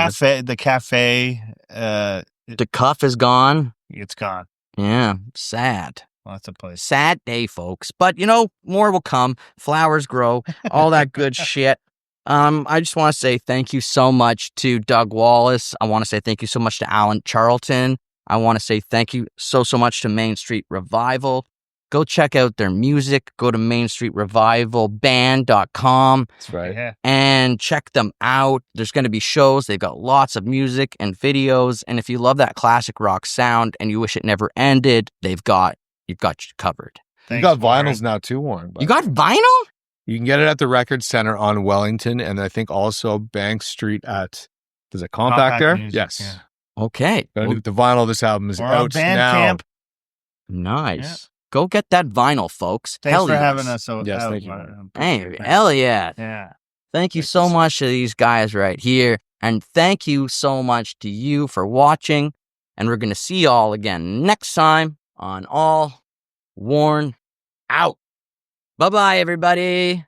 The cafe, the Cuff is gone. It's gone. Yeah, sad. Lots of places. Sad day, folks. But more will come. Flowers grow. All that good shit. I just want to say thank you so much to Doug Wallace. I want to say thank you so much to Alan Charlton. I want to say thank you so much to Main Street Revival. Go check out their music. Go to mainstreetrevivalband.com. That's right. Yeah. And check them out. There's going to be shows. They've got lots of music and videos. And if you love that classic rock sound and you wish it never ended, you've got you covered. You got vinyls now too, Warren. You got vinyl? You can get it at the Record Center on Wellington, and I think also Bank Street at, does it Compact there? Music, yes. Yeah. Okay. The vinyl of this album is Or out Bandcamp. now. Nice. Go get that vinyl, folks. Thanks Hell for yes. having us. Yes, thank you. Hey, hell yeah. Yeah. Thank you Thank so you. much to these guys right here. And thank you so much to you for watching. And we're going to see y'all again next time on All Worn Out. Bye-bye, everybody.